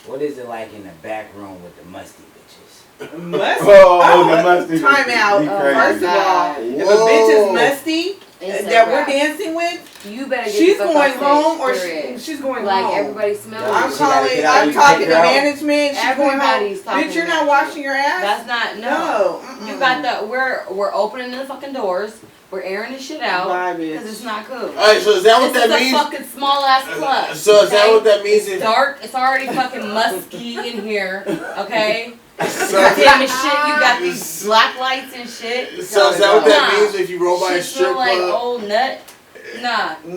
What is it like in the back room with the musty bitches? Musty. Oh, the musty. Time out. He Oh, crazy. First of all, God. if a bitch is musty It's a that we're wrap. dancing with, You better get she's the fuck going off home stage, or period. she's going Like home. everybody smells. I'm She gotta get out, I'm you talking take to her out. management. She's going home. Everybody's talking Bitch, you're to not management. washing your ass. That's not no. You got the we're opening the fucking doors. We're airing this shit out Bye, because bitch. it's not cool. Alright, so is that what This that is means? a fucking small ass club. So is that okay? what that means? It's dark. It's already fucking musky in here. Okay. So, Damn as shit. You got these black lights and shit. so is that what that Nah. means if you roll by a Shit strip smell like club? old nut. Nah. I'm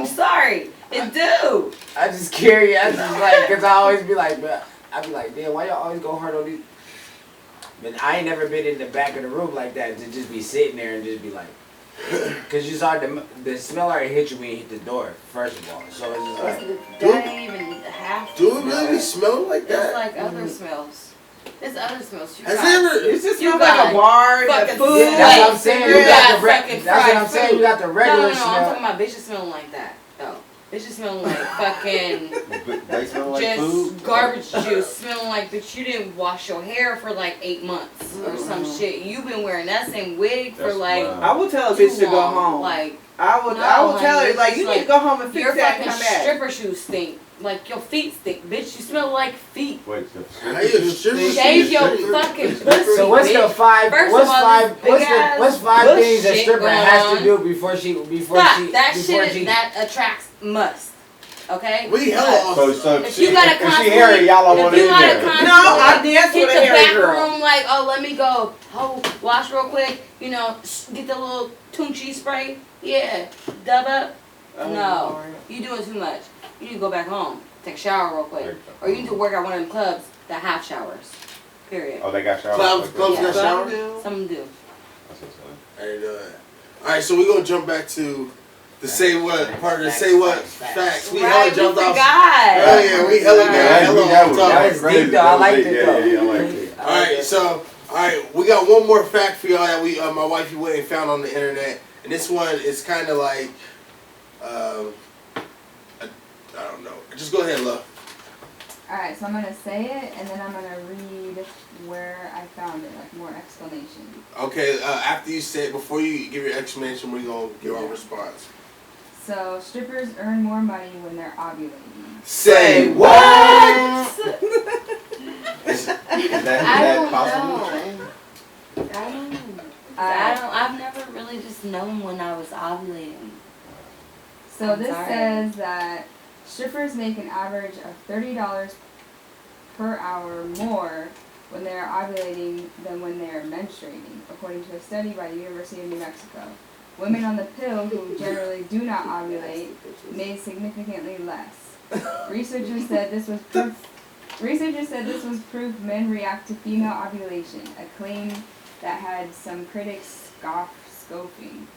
No. sorry. It do. I just curious. I just like, cause I always be like, but I be like, damn, why y'all always go hard on these? But I ain't never been in the back of the room like that to just be sitting there and just be like, cause you saw the smell already hit you when you hit the door. First of all, so it's just like, That ain't even half. Do it really smell like It's that? like other smells. It's other smells. You Has got- it ever? It's just You smells like got a bar, the fucking food. yeah, that's what I'm Wait, saying. you You got got the fucking that's what I'm fried saying. food. You got the regular No, I'm smell. talking about bitches smelling like that. No. Bitches smelling like fucking They smell like just food? garbage juice. Smelling like, but you didn't wash your hair for like 8 months or some shit. You've been wearing that same wig for That's like wild. I will tell a too bitch to go long. home. Like, I will No, tell her honey, like it's you like need to go home and your fix that and fucking come back. stripper shoes stink. Like your feet stink, bitch. You smell like feet. Wait, How you stripper? Shave your stripper- fucking stripper- pussy. So what's the bitch. five? First What's of all, five? this big-ass What's five bush things a shit stripper going has to on. do before she Stop. That before shit she? that attracts must. Okay. We hella Must. awesome. So If you gotta if she hairy, y'all don't if want you it in gotta there. constantly No, I dance hit with a the hairy back girl. room like, oh, let me go, wash real quick, you know, get the little tunchi spray, yeah, dub up. Oh, No, Lord. you doing too much. You need to go back home, take a shower real quick, or you need to work at one of them clubs that have showers. Period. Oh, they got showers. Clubs like got Yeah. showers? Some of them do. That's what's up. I ain't doing that. Alright, so we're gonna jump back to the say what part of the say what facts. We hella Right, jumped we off. forgot. Oh yeah, we hella got hella that off was topic. That was deep though. I liked it though. Yeah, I like it. Alright, so we got one more fact for y'all that we my wifey went and found on the internet, and this one is kind of like, I don't know. Just go ahead, love. Alright, so I'm gonna say it and then I'm gonna read where I found it, like more explanation. Okay, after you say it, before you give your explanation, we're gonna give our response. So strippers earn more money when they're ovulating. Say what? Is I that don't possible? know. I don't. I've never really just known when I was ovulating. So I'm this sorry. says that strippers make an average of $30 per hour more when they are ovulating than when they are menstruating, according to a study by the University of New Mexico. Women on the pill who generally do not ovulate made significantly less. Researchers said this was proof men react to female ovulation, a claim that had some critics scoffing.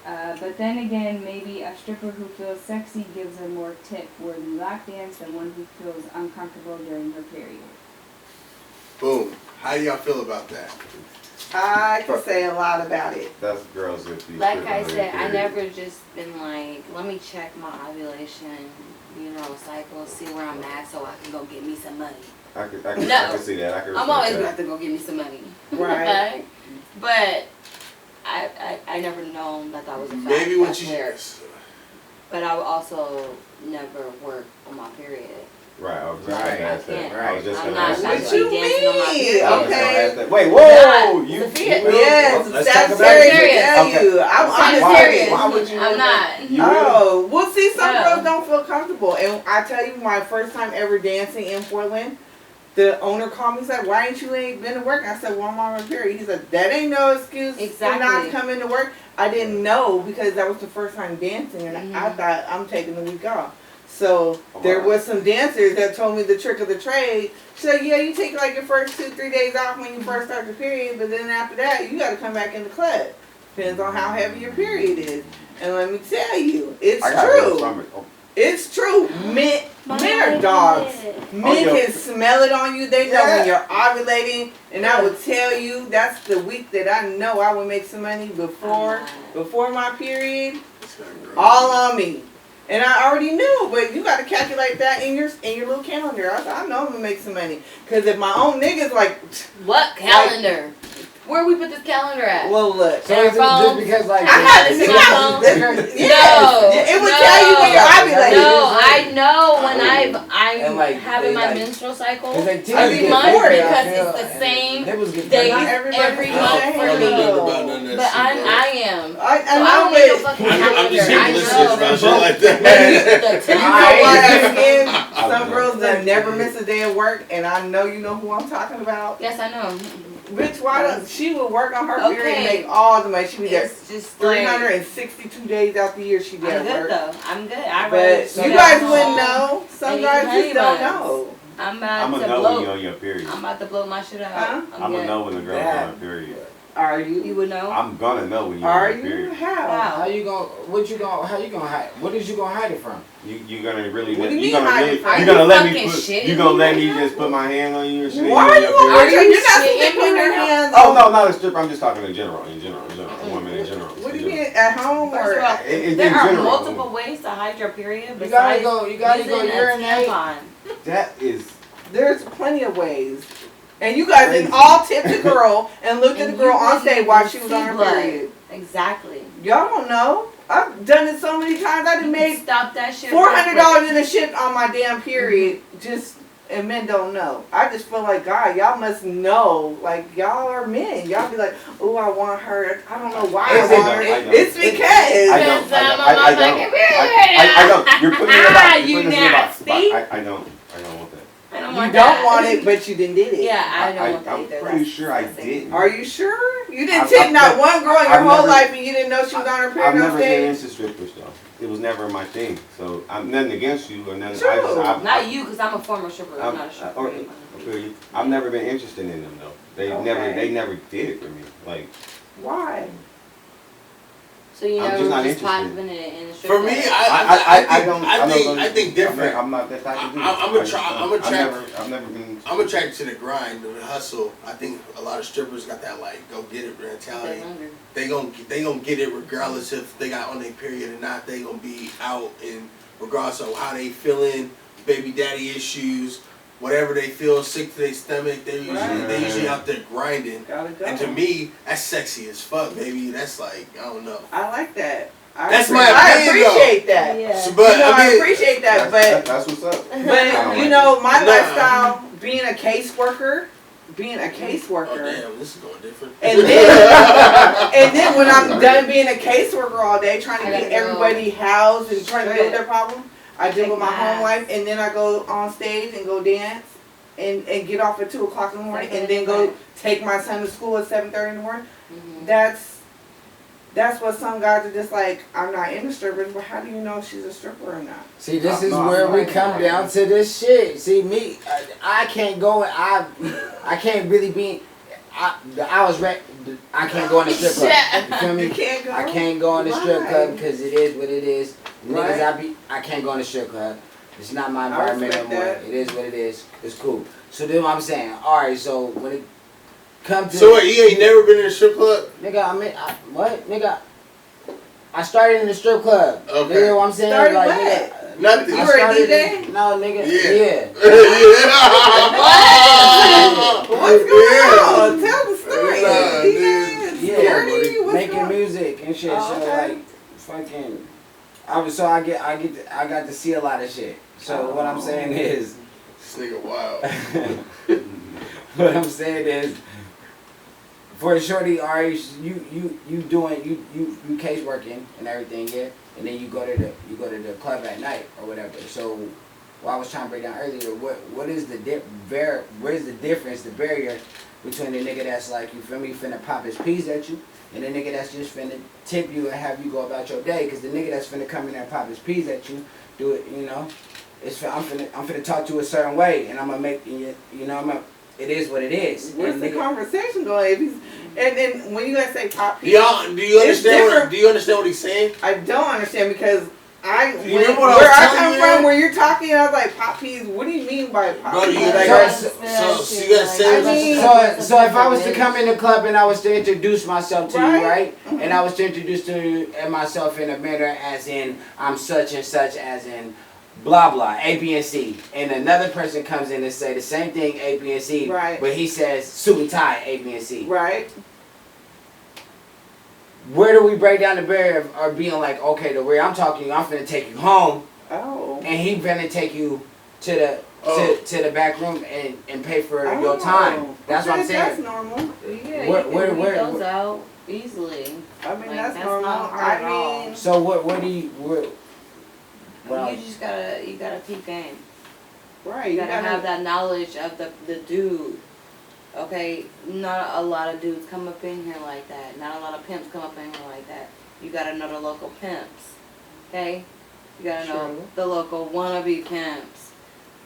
But then again, maybe a stripper who feels sexy gives a more tip-worthy lap dance than one who feels uncomfortable during her period. Boom. How do y'all feel about that? I can say a lot about it. That's girls if you Like I said, I never just been like, let me check my ovulation, cycle, see where I'm at so I can go get me some money. I can see that. I can I'm always going to have to go get me some money. Right. But I never known that was a fact. Maybe when That's you... weird. But I would also never work on my period. Right, I was Right, just gonna ask that. I was just I'm gonna not ask gonna that. What you be dancing on my mean? period. I was just gonna Okay. ask that. Wait, whoa! You Sophia- will? Yes, Let's talk about Sagittarius it. will tell Okay. you. I'm Sagittarius. Why would you? I'm not. You will? Oh, well, see, some Yeah. girls don't feel comfortable. And I tell you, my first time ever dancing in Portland, the owner called me and said, why ain't you been to work? I said, well, I'm on my period. He said, that ain't no excuse for not Exactly. coming to work. I didn't know because that was the first time dancing, and I Mhm. thought, I'm taking the week off. So there was some dancers that told me the trick of the trade. She said, yeah, you take like your first 2-3 days off when you first start the period, but then after that, you got to come back in the club. Depends on how heavy your period is. And let me tell you, it's I gotta go true. from it. Oh, It's true. Men are dogs. Men yeah. can smell it on you. They know Yeah. when you're ovulating. And I would tell you, that's the week that I know I would make some money before my period. All on me. And I already knew, but you got to calculate that in your little calendar. I know I'm going to make some money. Because if my own niggas like... What calendar? Where we put this calendar at? Well, look. So Our is it phones? just because like I had to see see my phone. Yes. It would tell you when you're ovulating. No, I know when I'm And, like, having they, my like- menstrual cycle Cause they every get month bigger, I because feel, it's the and same nipples get days bigger. every month for I don't me. know about none of that But shit, I bro. am. So I I know, don't need no but... fucking I'm calendar. just I here listening know. about shit like that. The You know why time. again? Some girls that never miss a day of work, and I know you know who I'm talking about. Yes, I know. Bitch, why don't she would work on her period and Okay. make all the money? She be there It's just like, 362 days out the year she be I'm at good work. though. I'm good. I But really you do guys that. wouldn't know. Some Maybe guys honey just don't buns. know. I'm about I'm to gonna know when you're blow. on your period. I'm about to blow my shit out. Huh? I'm I'm good. gonna know when the girl's Yeah. on her period. Are You you? would know. I'm gonna know when you're Are on your you? period. How? How you gonna? How you gonna hide? What is you gonna hide it from? You're gonna really What do you you mean gonna hide really it from? you gonna Are let you me fucking put shitting you gonna let me me right just now? put my hand on you or shit? Why are you gonna Are put you your, you're not supposed to shitting put me your right now? hands Oh on? no, not a strip. I'm just talking in general, women in general. What do you mean at home First of or? all, in there are general. multiple ways to hide your period. You gotta besides go. You gotta go using a urinate. tampon. That is There's plenty of ways. And you guys Crazy. didn't all tip the girl and looked at the And girl you on stage wouldn't while she was see on her blood. period. Exactly. Y'all don't know. I've done it so many times. I done made Stop that shit. $400 in a shift on my damn period. Just and men don't know. I just feel like God, y'all must know. Like y'all are men. Y'all be like, oh, I want her. I don't know why I It's want her. I don't. It's because I don't. I don't. You're putting me in a box. You You're putting us in a box. nasty. I don't want that. I don't you want don't that. want it, but you didn't did it. Yeah, I don't want that I'm either. pretty That's sure I disgusting. didn't. Are you sure? You didn't I've- tip I've not never- one girl in your I've whole never- life and you didn't know she was on her I've period on never been stage? into strippers though. It was never my thing. So I'm nothing against you or nothing. True. Not you, because I'm a former stripper. I'm not a stripper. I've never been interested in them though. They Okay. never did it for me. Like Why? So you I'm never just not just interested. popping in the strip For me, club? I think different. I'm not that type of dude. I'm I've never been. I'm attracted to the grind, the hustle. I think a lot of strippers got that like go get it mentality. They gonna get it regardless if they got on their period or not. They gonna be out and regardless of how they feeling, baby daddy issues, whatever they feel, sick to their stomach. They usually out there grinding. Gotta go. And to me, that's sexy as fuck, baby. That's like I don't know. I like that. That's my I opinion, appreciate that. Yeah. So, but You know, I I mean, appreciate that, That's what's up. but you know, my Nah. lifestyle, being a caseworker, oh damn, this is going different. and then when I'm done being a caseworker all day, trying to I get gotta go everybody housed and trying to deal with straight. their problem, I deal with my Take my home life, and then I go on stage and go dance and get off at 2:00 in the morning, and then 7:30. go take my son to school at 7:30 in the morning. Mhm. That's what some guys are just like. I'm not into strippers, but how do you know if she's a stripper or not? See, this is No, where I'm we not. come down to this shit. See, me, I can't go. I can't really be. I was I can't go in the strip club. You feel me? You can't go. I can't go in the strip Why? club because it is what it is. Right. Niggas, I can't go in the strip club. It's not my I environment respect anymore. that. It is what it is. It's cool. So then I'm saying, all right. So when it comes to So wait, you ain't never been in a strip club? nigga, what nigga? I started in the strip club. Okay. You know what I'm saying? Started like, what? nigga, Nothing. You I were a started DJ? in- No, nigga. Yeah. What's going on? Tell the story. Nah, DJ, Yeah. security, what's Making going on? music and shit. Oh, So okay. like, fucking. I got to see a lot of shit. So what I'm saying is, This nigga wild. what I'm saying is, for a shorty, alright, you doing you case working and everything, yeah, and then you go to the club at night or whatever. So, what I was trying to break down earlier, what is the where is the difference, the barrier between the nigga that's like, you feel me, finna pop his peas at you, and the nigga that's just finna tip you and have you go about your day? Because the nigga that's finna come in there and pop his peas at you, do it, you know, I'm finna talk to you a certain way, and I'm gonna make you know, it is what it is. Where's And the nigga- conversation going? If he's, and then when you guys say pop, Do you It's different. do you understand what he's saying? I don't understand because You remember what I was where I telling come you, from, man? where you're talking, I was like, pop peas. What do you mean by pop Bro, peas? you Like, gotta- So- so you gotta say I mean- So if I was to come in the club and I was to introduce myself to you, Right. right? Mhm. And I was to introduce to you and myself in a manner as in I'm such and such as in blah blah A B and C, and another person comes in and say the same thing A B and C, Right. but he says suit and tie A B and C. right? Where do we break down the barrier of being like, okay, the way I'm talking to you, I'm finna take you home, Oh. and he finna take you to the to the back room and pay for Oh. your time. That's what I'm Okay, saying. That's normal. Yeah, Where- you where- can where- weed those out easily. I mean, Like, that's that's normal. not hard at I all. mean, So what do you well, You just gotta peep game. right? You gotta have that knowledge of the dude. Okay, not a lot of dudes come up in here like that. Not a lot of pimps come up in here like that. You gotta know the local pimps. Okay, you gotta know True. the local wannabe pimps,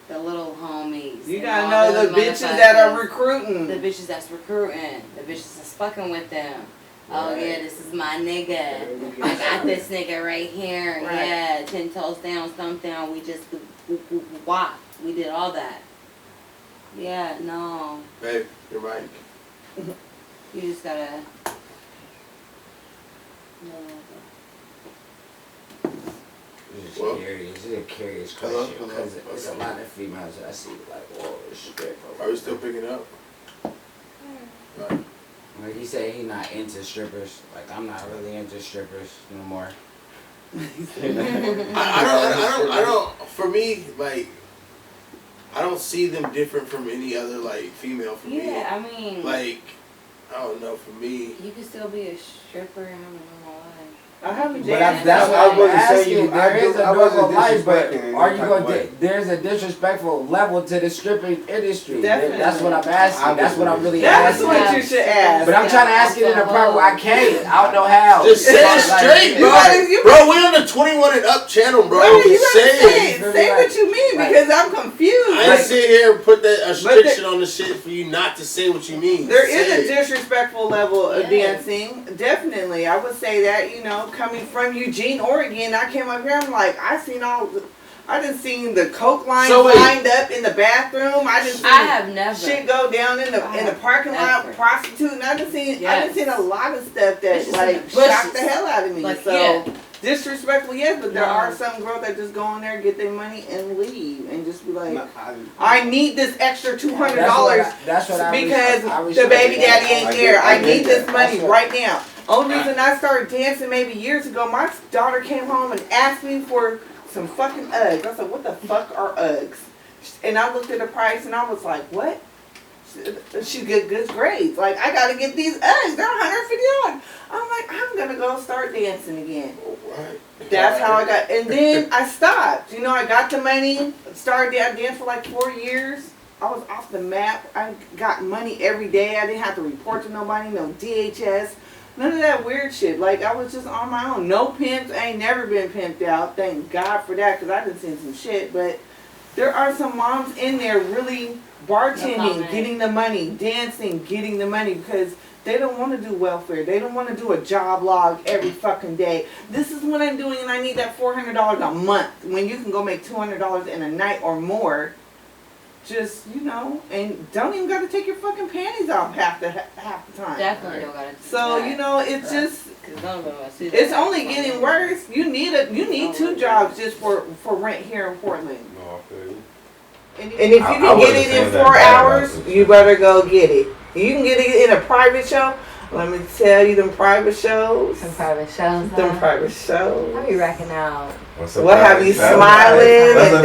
the little homies. You and gotta all know those the bitches that are motherfuckers. recruiting. The bitches that's recruiting, the bitches that's fucking with them. Oh Right. yeah, this is my nigga. I got this nigga right here. Right. Yeah, 10 toes down, stump down. We just walk. We did all that. Yeah, no. Babe, you're right. You just gotta. It's Well, curious. It's a curious hello, question hello, because it's a hello. lot of females that I see like, whoa, this shit. Are we still picking up? Right. Like he said, he not into strippers. Like I'm not really into strippers no more. I don't. For me, like, I don't see them different from any other like female. For me, Yeah, I mean, like, I don't know. For me, you can still be a stripper and have a normal life. I haven't But danced. that's what I I'm wasn't saying asking. you- There is a I wasn't normal life, but disrespecting in are any you type going of way. to? There's a disrespectful level to the stripping industry. Definitely. That's what I'm asking. That's what I'm really That's asking. what you should ask. But I'm trying to ask it in a proper way. I can't. I don't know how. just say it Like, straight, bro. You- Bro, we on the 21 and up channel, bro. Right, you Just gotta say say it. it. Say what you mean Right. because I'm confused. I ain't Like, sit here and put that restriction on the shit for you not to say what you mean. there Say is a it. disrespectful level of Yes. dancing. Definitely. I would say that, you know, coming from Eugene, Oregon, I came up here, I'm like, I done seen the coke lines So wait. lined up in the bathroom. I done seen I have never. shit go down in the parking lot, Never. prostituting. I done seen Yes. a lot of stuff that It's just like in the bushes. shocked the hell out of me. Like, so yeah. disrespectful, yes, but there No. are some girls that just go in there, get their money, and leave, and just be like, No, I need this extra $200 That's what I because I the respect baby that. daddy ain't I there. get- I I need get this that. money That's what- right now. Only reason I started dancing maybe years ago, my daughter came home and asked me for some fucking Uggs. I said, what the fuck are Uggs? And I looked at the price and I was like, what? She get good grades. Like, I gotta get these Uggs. They're $150. I'm like, I'm gonna go start dancing again. Right. That's how I got, and then I stopped. You know, I got the money, started dancing for like 4 years, I was off the map. I got money every day. I didn't have to report to nobody, no DHS, none of that weird shit. Like, I was just on my own. No pimps. I ain't never been pimped out. Thank God for that, because I done seen some shit. But there are some moms in there really bartending, getting the money, dancing, getting the money, because they don't want to do welfare. They don't want to do a job log every fucking day. This is what I'm doing, and I need that $400 a month, when you can go make $200 in a night or more. Just, you know, and don't even got to take your fucking panties off half the time. Definitely don't gotta do So, that. you know, it's just, 'Cause none of them are serious. it's only getting worse. You need 2 jobs just for rent here in Portland. No, I feel you. And if you I can get it in 4 hours, you better go get it. You can get it in a private show. Let me tell you, them private shows. Some private shows. Them private shows. I be racking out. What have you smiling and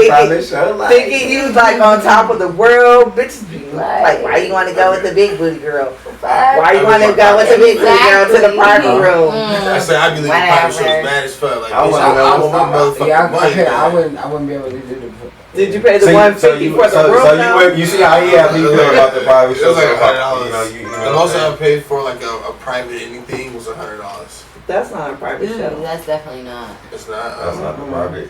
thinking you like on top of the world? Bitches be like, why you want to go with the big booty girl? Why you want to go with the big booty girl to the party room? I say I be leaving private shows mad as fuck. Like, I want my motherfucking money. I wouldn't be able to do the. Did you pay the $150 for the room? So you see how he had me feel about the private It was show. like $100. You know, The most I paid for like a private anything was $100. That's not a private show. That's definitely not. It's not. That's not the private.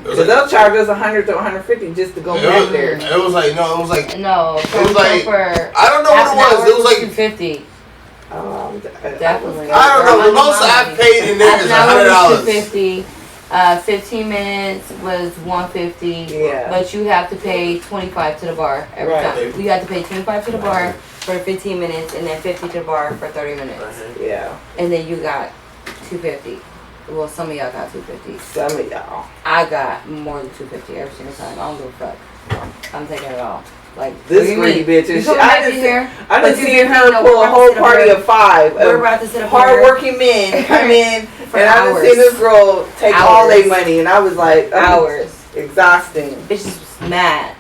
So they'll charge us $100 to $150 just to go back there. It was like no, it was like No, it was like for I don't know what it was. It was like $250. Definitely. I don't know. The most I paid in there is $100. $250. 15 minutes was $150. Yeah. But you have to pay $25 to the bar every time. You have to pay $25 to the bar for 15 minutes, and then $50 to the bar for 30 minutes. Yeah. And then you got $250. Well, some of y'all got $250. Some of y'all. I got more than $250 every single time. I don't give a fuck. I'm taking it all. Like this greedy bitch. You coming back in here? I done seen her pull a whole party of 5 We're about to sit up hard-working men come in, and I done hours. seen this girl take all their money, and I was like, hours. Exhausting. Bitches was mad.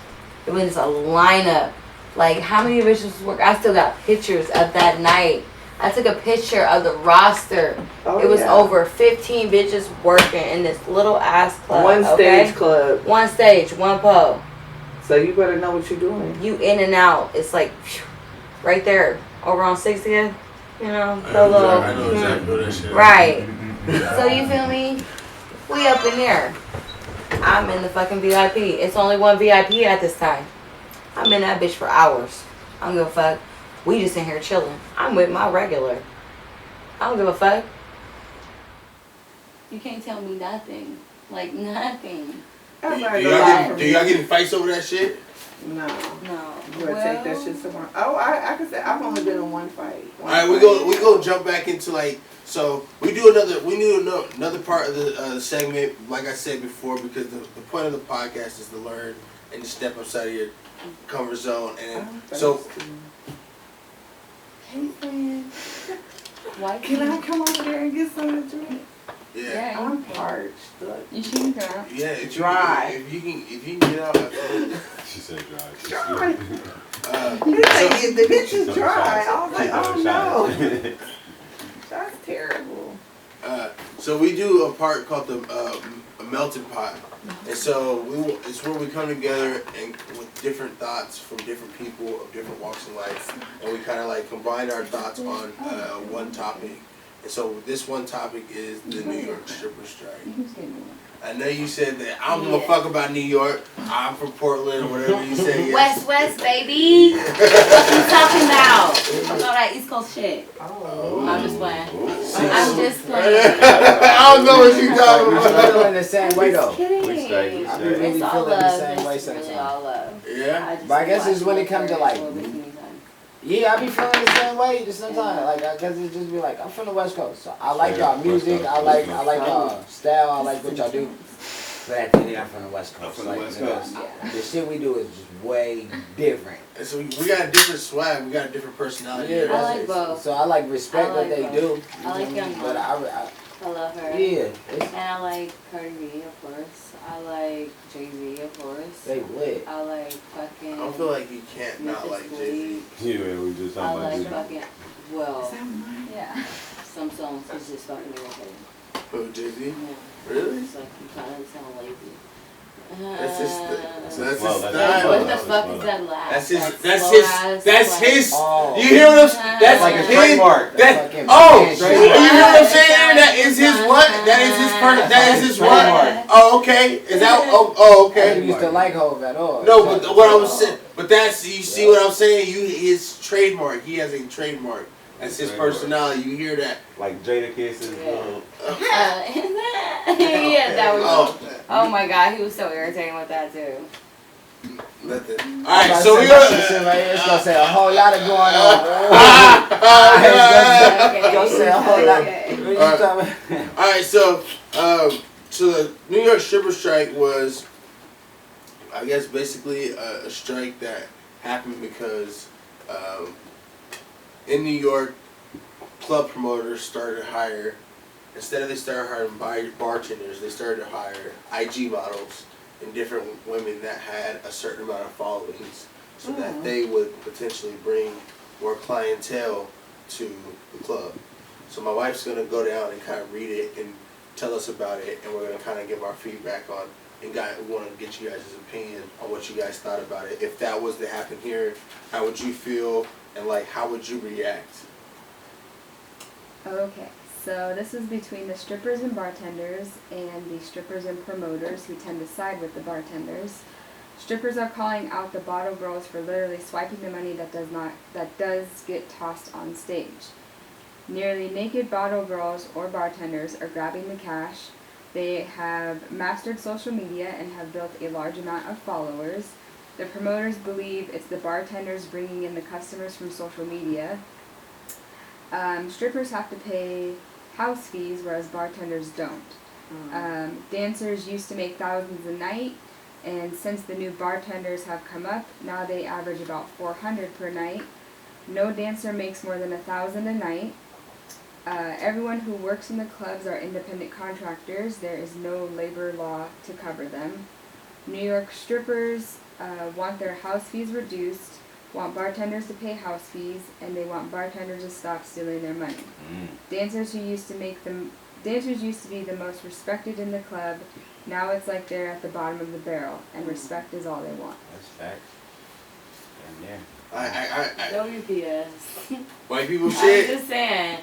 It was a lineup. Like, how many bitches work? I still got pictures of that night. I took a picture of the roster. It was over 15 bitches working in this little ass club. One stage club. One stage, one pole. So you better know what you're doing. You in and out. It's like right there over on 60th. You know, the little. I know exactly what that shit is. Right. So you feel me? We up in there. I'm in the fucking VIP. It's only one VIP at this time. I'm in that bitch for hours. I don't give a fuck. We just in here chilling. I'm with my regular. I don't give a fuck. You can't tell me nothing. Like nothing. Do y'all get in fights over that shit? No. No. You better take that shit somewhere. Oh, I can say I've only been in one fight. Alright, we go jump back into like, so we do another part of the segment, like I said before, because the point of the podcast is to learn and to step outside of your comfort zone. And so Hey friend. Why can I come over there and get something to drink? yeah. I'm parched. Look. You should go. Yeah, it's dry. If you can get out. She said dry. Dry. The bitch is dry. I was like, oh no. That's terrible. So we do a part called the melting pot, and so it's where we come together and with different thoughts from different people of different walks in life, and we kind of like combine our thoughts on one topic. And so this one topic is the New York stripper strike. I know you said that I don't give a fuck about New York. I'm from Portland or whatever you say. West, baby. What you talking about? Fuck all that East Coast shit. I'm just playing. I'm just playing. I don't know what you talking I'm about. feeling the same way though. Kidding. I really It's all feeling the love. same way It's really sometimes. all love. Yeah. But I guess it's when it comes to like, A little bit too many times. yeah, I be feeling the same way just sometimes. Like, cause it just be like, I'm from the West Coast, so I like y'all music, I like y'all style, I like what y'all do. But at the end, I'm from the West Coast. from the Like, West you know, Coast. the shit we do is just way different. And so we got a different swag. We got a different personality. Yeah, I like both. So I like respect I what like they both. do. I like Young But I love her. yeah, And I like Cardi B, of course. I like Jay-Z, of course. they lit. I like fucking. I don't feel like you can't not like Jay-Z. Yeah, we just I talking about like this. fucking. Well, Yeah. some songs is just fucking irritating. Oh, Jay-Z? Yeah. Really? It's like you kind of sound lazy. That's his. So that's Well, his that's style. What the That's fuck slow. is that laugh? That's his. That That's slow his. ass That's laugh. his. Oh. You hear what I'm saying? That's like his his trademark. That. fucking Oh, bitch. you hear what I'm saying? That is his what? That is his per. That is his what? Trademark. Oh, okay. Is that? Oh, I okay. didn't used to like Hov at all. No, but what I was saying. But that's you see what I'm saying. You his trademark. He has a trademark. That's his Trademark. personality. You hear that? Like Jada Kiss's. Yeah, that was. Oh, Oh my god, he was so irritating with that too. nothing. All Alright, right, so we it's gonna say a whole lot of going on. It's gonna say a whole lot. Okay. What you talking about? All right, so the New York stripper strike was, I guess, basically a strike that happened because in New York, club promoters started to hire, instead of they started hiring bartenders, they started to hire IG models and different women that had a certain amount of followings, so that they would potentially bring more clientele to the club. So my wife's gonna go down and kind of read it and tell us about it, and we're gonna kind of give our feedback on. And we want to get you guys' opinion on what you guys thought about it. If that was to happen here, how would you feel, and like how would you react? Okay, so this is between the strippers and bartenders and the strippers and promoters who tend to side with the bartenders. Strippers are calling out the bottle girls for literally swiping the money that does get tossed on stage. Nearly naked bottle girls or bartenders are grabbing the cash. They have mastered social media and have built a large amount of followers. The promoters believe it's the bartenders bringing in the customers from social media. Strippers have to pay house fees, whereas bartenders don't. Dancers used to make thousands a night, and since the new bartenders have come up, now they average about $400 per night. No dancer makes more than $1,000 a night. Everyone who works in the clubs are independent contractors. There is no labor law to cover them. New York strippers want their house fees reduced, want bartenders to pay house fees, and they want bartenders to stop stealing their money. Dancers used to be the most respected in the club. Now it's like they're at the bottom of the barrel, and respect is all they want. That's facts. Damn, yeah. WPS. White people I'm shit. just saying.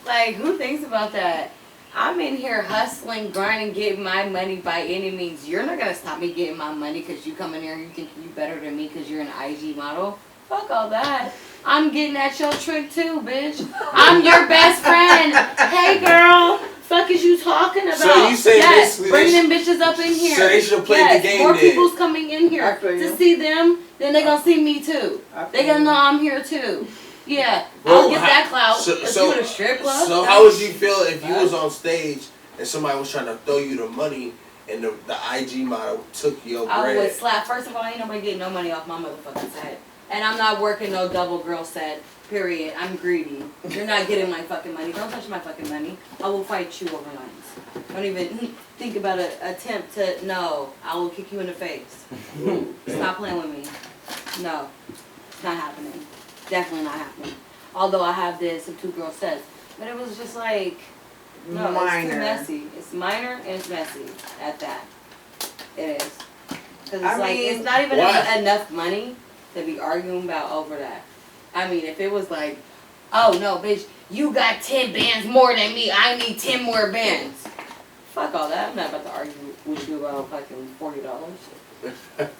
Like, who thinks about that? I'm in here hustling, grinding, getting my money by any means. You're not going to stop me getting my money because you come in here and you think you better than me because you're an IG model. Fuck all that. I'm getting at your trick too, bitch. I'm your best friend. Hey, girl. Fuck is you talking about? So you say yes, basically bring them bitches up in here. So they should have played the game more then. people's coming in here I feel you. to see them. Then they gonna see me too. They gonna know I'm here too. Yeah, I'll get that clout. Let's do it a strip club. So how would you feel if you was on stage and somebody was trying to throw you the money and the IG model took your I bread? would slap. First of all, ain't nobody getting no money off my motherfucking set. And I'm not working no double girl set, period. I'm greedy. You're not getting my fucking money. Don't touch my fucking money. I will fight you over lines. Don't even think about an attempt to, no. I will kick you in the face. Stop playing with me. No. It's not happening. Definitely not happening. Although I have this of 2 girl sets. But it was just like, no, it's too messy. It's minor and it's messy at that. It is. Because it's like, it's not even enough money to be arguing about over that. I mean, if it was like, oh no, bitch, you got 10 bands more than me. I need 10 more bands. Fuck all that. I'm not about to argue with you about fucking $40.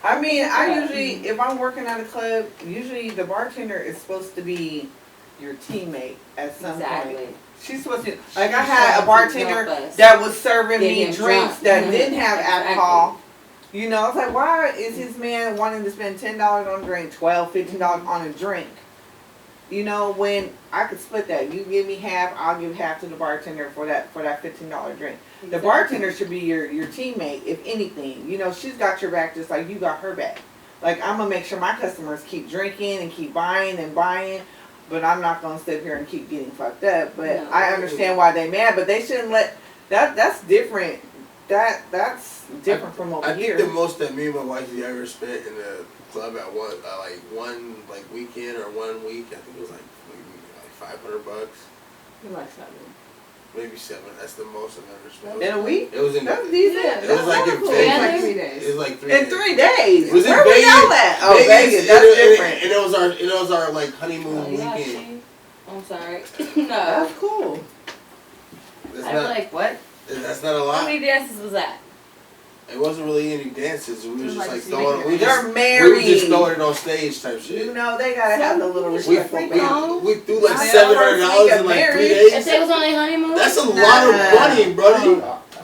I mean, I usually, if I'm working at a club, usually the bartender is supposed to be your teammate at some point. She's supposed to, like I had a bartender that was serving me drinks that didn't have alcohol. You know, it's like, why is his man wanting to spend $10 on a drink, $12, $15 on a drink? You know, when I could split that. You give me half, I'll give half to the bartender for that $15 drink. The bartender should be your teammate, if anything. You know, she's got your back just like you got her back. Like, I'm going to make sure my customers keep drinking and keep buying and buying, but I'm not going to sit here and keep getting fucked up. But no, I understand why they mad, but they shouldn't let, that's different. That's different from over here. I think the most that me and my wife ever spent in the club at one weekend or 1 week, I think it was like $500. You like something? maybe 7. That's the most I've ever spent. In a week? It was in. That's decent. Yeah. It was like in cool. Vegas. Yeah, Like 3 It days. was like 3 In days. 3 days. Was it Where we Vegas? all at? Oh, Vegas. That's different. And it was our like honeymoon Oh, yeah, weekend. I'm sorry. No. That's cool. That's I was not. like, what? That's not a How lot. many dances was that? It wasn't really any dances. We was just like like sneaking throwing. it. We They're just married. throwing it on stage type shit. You know, they gotta have the little We, respectful we, pay. we threw like Now, $700 in like 3 married. days. If they was on their honeymoon? That's a lot of money, brody.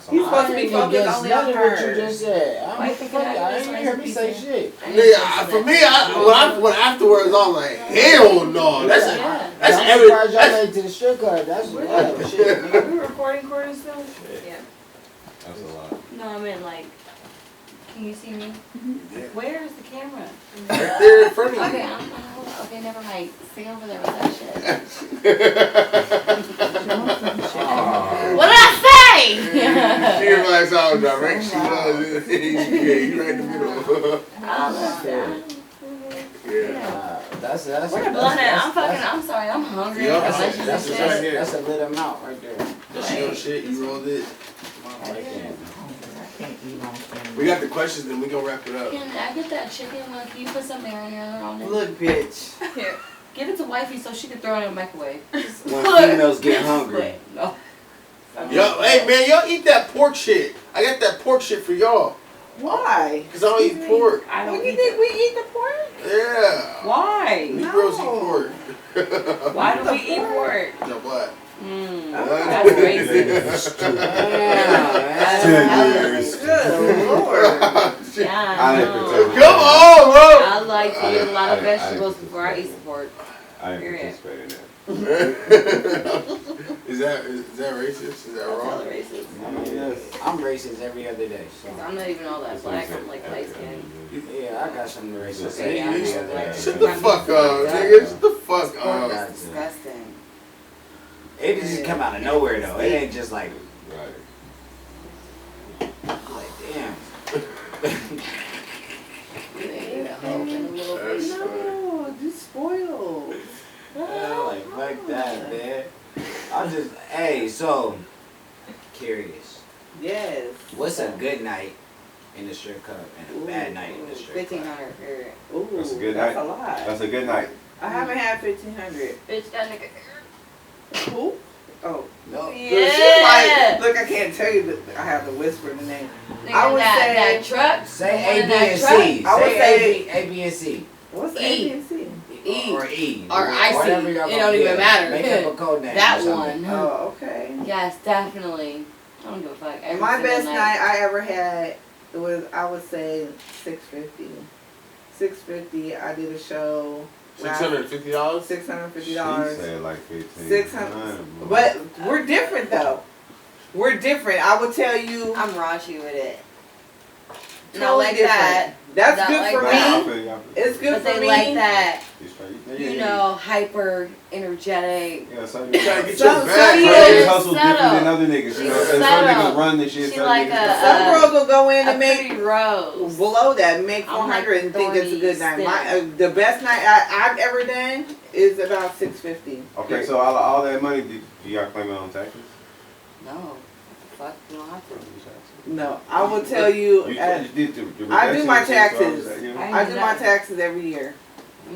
He's supposed to be focused only on What her. you just said. Why I you thinking that ain't was even hear me say nice shit. Nigga, for me, when afterwards, I was like, hell no. That's Yeah. that's I'm every. surprised y'all That's, made it to the strip club. That's shit. Are we recording still? Yeah. That's a lot. No, I mean like, can you see me? yeah. Where's the camera? Right there in front of Okay, you. okay, never mind. Stay over there with that shit. What did I She say? realized I was direct. She was. Yeah, you right in the middle. I love that. Yeah. That's Where the blunt at? I'm sorry, I'm hungry. Yeah, Lunch is that's shit. right here. That's a lit amount right there. That's your shit. You rolled it. Right there. We got the questions, then we gonna wrap it up. Can I get that chicken one? Can you put some marinara on it? Look, bitch. Here. Give it to wifey so she can throw it in the microwave. When females get hungry. No. Yo, hey man, y'all eat that pork shit. I got that pork shit for y'all. Why? Cause I don't eat pork. I What don't do you eat think it. we eat the pork? Yeah. Why? Negroes No. eat pork. Why do we eat pork? No, what? That's racist. Good Lord. Yeah, I I didn't know. participate. Come on, bro. I like to eat a lot of I didn't vegetables before I eat some pork. I didn't Period. participate in that. is that racist? Is that That's hella wrong? racist. I mean, I'm racist every other day. So. I'm not even all that black. I'm like light skinned. Yeah, I got something racist. Say every you- other day. Shut the fuck up, nigga. Shut the fuck up. That's Disgusting. It just come out of nowhere though. It ain't just like damn. That's No, you spoiled. Like fuck that, man. I'm just so curious. Yes. What's a good night in the strip club and a bad night in the strip club? 1,500 period. Ooh, That's a good that's night. a lot. That's a good night. I haven't had 1,500. Bitch, that nigga. Who? Oh. No. Look, she's Yeah. like, look, I can't tell you that I have to whisper the name. Nigga, I would that say- truck. Say the one A, in B, that and truck. C. I would Say A, B, and C. What's E. A, B, and C? E. Or E. Or IC. Whatever y'all It gonna don't even get. matter. Make up a code name. That or something. one. Oh, okay. Yes, definitely. I don't give a fuck. Every My single best night I ever had was, I would say, $650. $650. I did a show. $650. She $650. said like 15. 600. But we're different though. We're different. I would tell you. I'm raunchy with it. Not Totally like different. that. That's Not good like for that. me. It's good But for they me. like that, Yeah, you know, hyper energetic. Yeah, so You gotta get Some- your bag. some- right? Yeah. hustle different than other niggas. You know, She's some subtle. niggas run this shit. She some like niggas- Some girls will go in A and make pretty rose. below that, make I'm like 400 and think it's a good night. thorny My, stem. the best night I've ever done is about $650. Okay, so all that money, do y'all claim it on taxes? No. What the fuck? You don't have to. No, I will tell you. You did the I do my reduction and shit, so taxes. was that, you know? I do my taxes every year.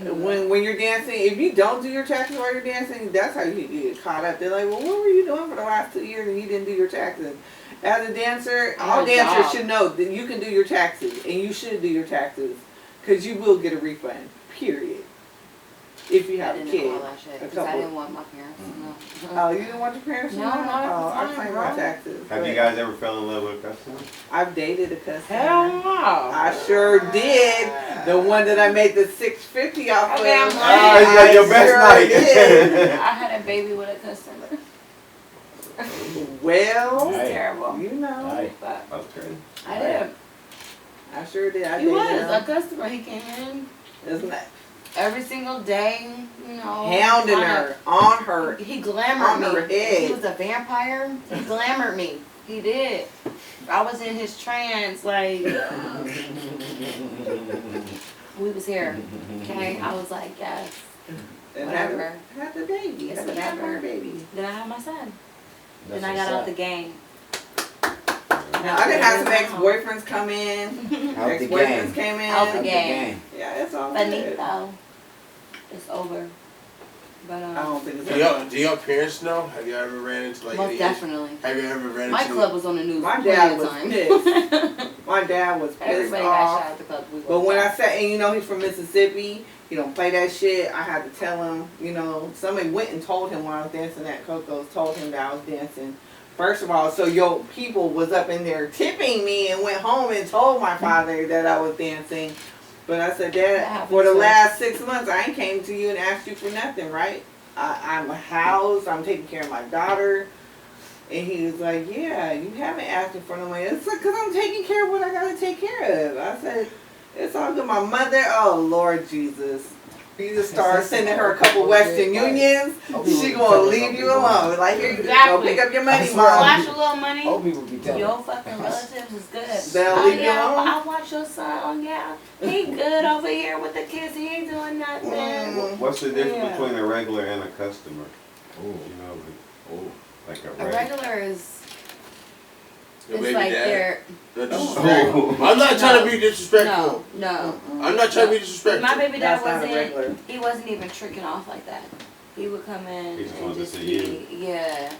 When you're dancing, if you don't do your taxes while you're dancing, that's how you get caught up. They're like, well, what were you doing for the last 2 years and you didn't do your taxes? As a dancer, all dancers should know that you can do your taxes and you should do your taxes because you will get a refund, period. If you I have a didn't kid. do all that shit because I didn't want my parents to know. Oh, you didn't want your parents to No, know? not at the Oh, I time, claim bro. my taxes. Have but you guys ever fell in love with a customer? I've dated a customer. Hell no. I sure did. The one that I made the $650 off Okay, I'm of. lying. Ah, you got your best sure night. did. I had a baby with a customer. Well, It's Hey. terrible. you know. Hey. But Okay. I did. I sure did. I He dated was him. a customer. He came in Isn't that every single day, you know. hounding kinda- her on her? He glamored On her me. head. He was a vampire. He glamored me. He did. I was in his trance, like we was here. Okay, I was like, yes. And Whatever. had the baby. It's Had the whatever. baby. Then I had my son. Then I got out the game. Now, I done had some ex-boyfriends come in. Out the Ex-boyfriends game. came in. Out the game. Yeah, it's all good. Finito. It's over. But I don't think it's Do your parents know? Have you ever ran into like most any definitely. Have you ever ran My into club was on the news. My plenty dad of was times. pissed. My dad was pissed Everybody off. got shot at the club. We But walked when I out. said, and you know, he's from Mississippi, he don't play that shit. I had to tell him, you know, somebody went and told him when I was dancing at Coco's, told him that I was dancing. First of all, so your people was up in there tipping me and went home and told my father that I was dancing. But I said, Dad, for the last 6 months, I ain't came to you and asked you for nothing, right? I'm housed, I'm taking care of my daughter. And he was like, yeah, you haven't asked me for no money. It's like, because I'm taking care of what I got to take care of. I said, it's all good. My mother, oh, Lord Jesus. You just start sending her a couple Western Unions, she going to leave you alone. Like, here you go, pick up your money, Mom. Flash a little money. Old people be telling. Your fucking relatives is good. They'll leave you alone? I watch your son. Oh, yeah. He good over here with the kids. He ain't doing nothing. What's the difference Yeah. between a regular and a customer? Ooh. You know, like a A regular. regular is, your it's baby like dad? they're, That's disrespectful. I'm not trying to be disrespectful. no. I'm not trying to be disrespectful. My baby dad That's not a wasn't, regular. he wasn't even tricking off like that. He would come in He just and wanted to just see yeah,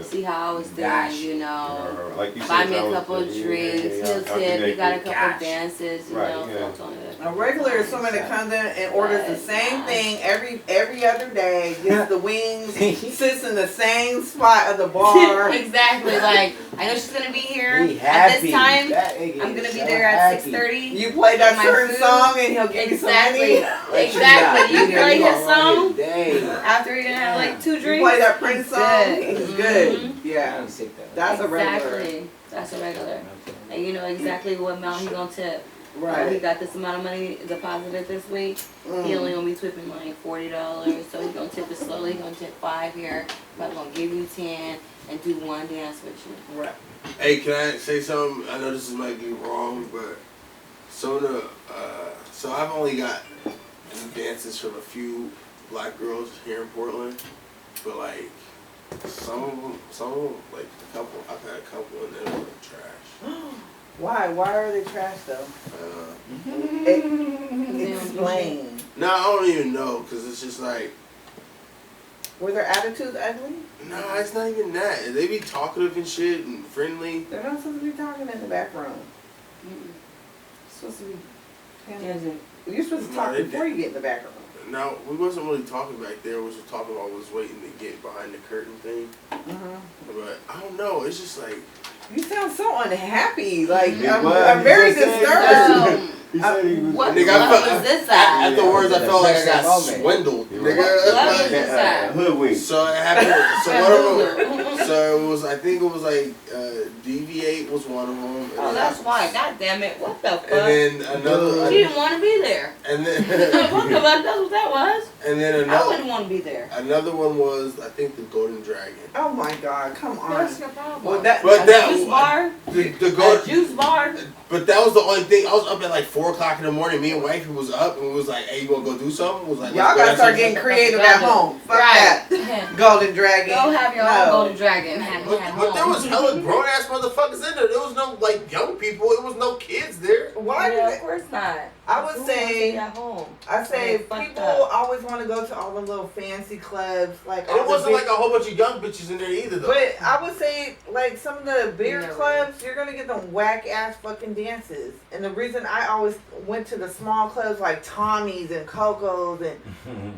see how I was doing, Gosh. you know. Like you Buy said, me that a was couple the- of yeah, drinks, yeah, he'll yeah. tip, he got a couple Gosh. dances, you Right, know, yeah. so A regular is someone that comes in and orders the same thing every other day, gets the wings, sits in the same spot of the bar. exactly, like, I know she's gonna be here He at happy. this time, That nigga I'm gonna is be so there at happy. 6:30. You play that My certain food. song and he'll give you some Exactly, money. exactly, you play his song, Day. after you're gonna have like 2 You drinks. play that Prince song, Good. it's good. Mhm. Yeah, I'm sick though. that's a regular. Exactly, that's a regular. And you know exactly what amount he gonna tip. He Right. got this amount of money deposited this week. He only gonna be tipping like $40, so he gonna tip it slowly. He gonna tip 5 here. Probably gonna give you 10 and do 1 dance with you. Right. Hey, can I say something? I know this might be wrong, but so I've only got dances from a few black girls here in Portland, but like some of them, like a couple, I've had a couple and they're like trash. Why? Why are they trash though? Explain. No, I don't even know, cause it's just like, Were their attitudes ugly? no, it's not even that. They be talkative and shit and friendly. They're not supposed to be talking in the back room. Mm-mm. Supposed to be. Doesn't. You're supposed to talk No, they before you get in the back room. No, we wasn't really talking back there. We was just talking about was waiting to get behind the curtain thing. But I don't know. It's just like, You sound so unhappy. Like He I'm was. very He just disturbed. So, He said he was. what Nigga, I club felt- was this at? afterwards, I felt like I got Moment. swindled, He nigga. was- What was Like, this at? Hoodwink. so it happened. So one of them. So it was. I think it was like Deviate was one of them. Oh, that's why. God damn it. What the fuck? And then another. She didn't want to be there. And then. What the fuck? That's what that was. And then I another. wouldn't want to be there. Another one was I think the Golden Dragon. Oh my God! Come on. What's your problem? Well, that. But A that juice bar? the A Golden. juice bar? But that was the only thing. I was up at like 4 o'clock in the morning. Me and wifey was up and was like, "Hey, you wanna go do something?" Was like, Y'all "Let's go gotta have start some-" getting creative at home. Fuck that. Right. Golden Dragon. Go have your No. own Golden Dragon. But there was hella grown ass motherfuckers in there. There was no like young people. It was no kids there. Why Yeah, did of course not. I would Who wants to say- be at home. I say Yeah, fucked people up. always want to go to all the little fancy clubs, like And all it the wasn't big- like a whole bunch of young bitches in there either though. But I would say, like, some of the bigger Yeah. clubs, you're gonna get them whack ass fucking dances. And the reason I always went to the small clubs like Tommy's and Coco's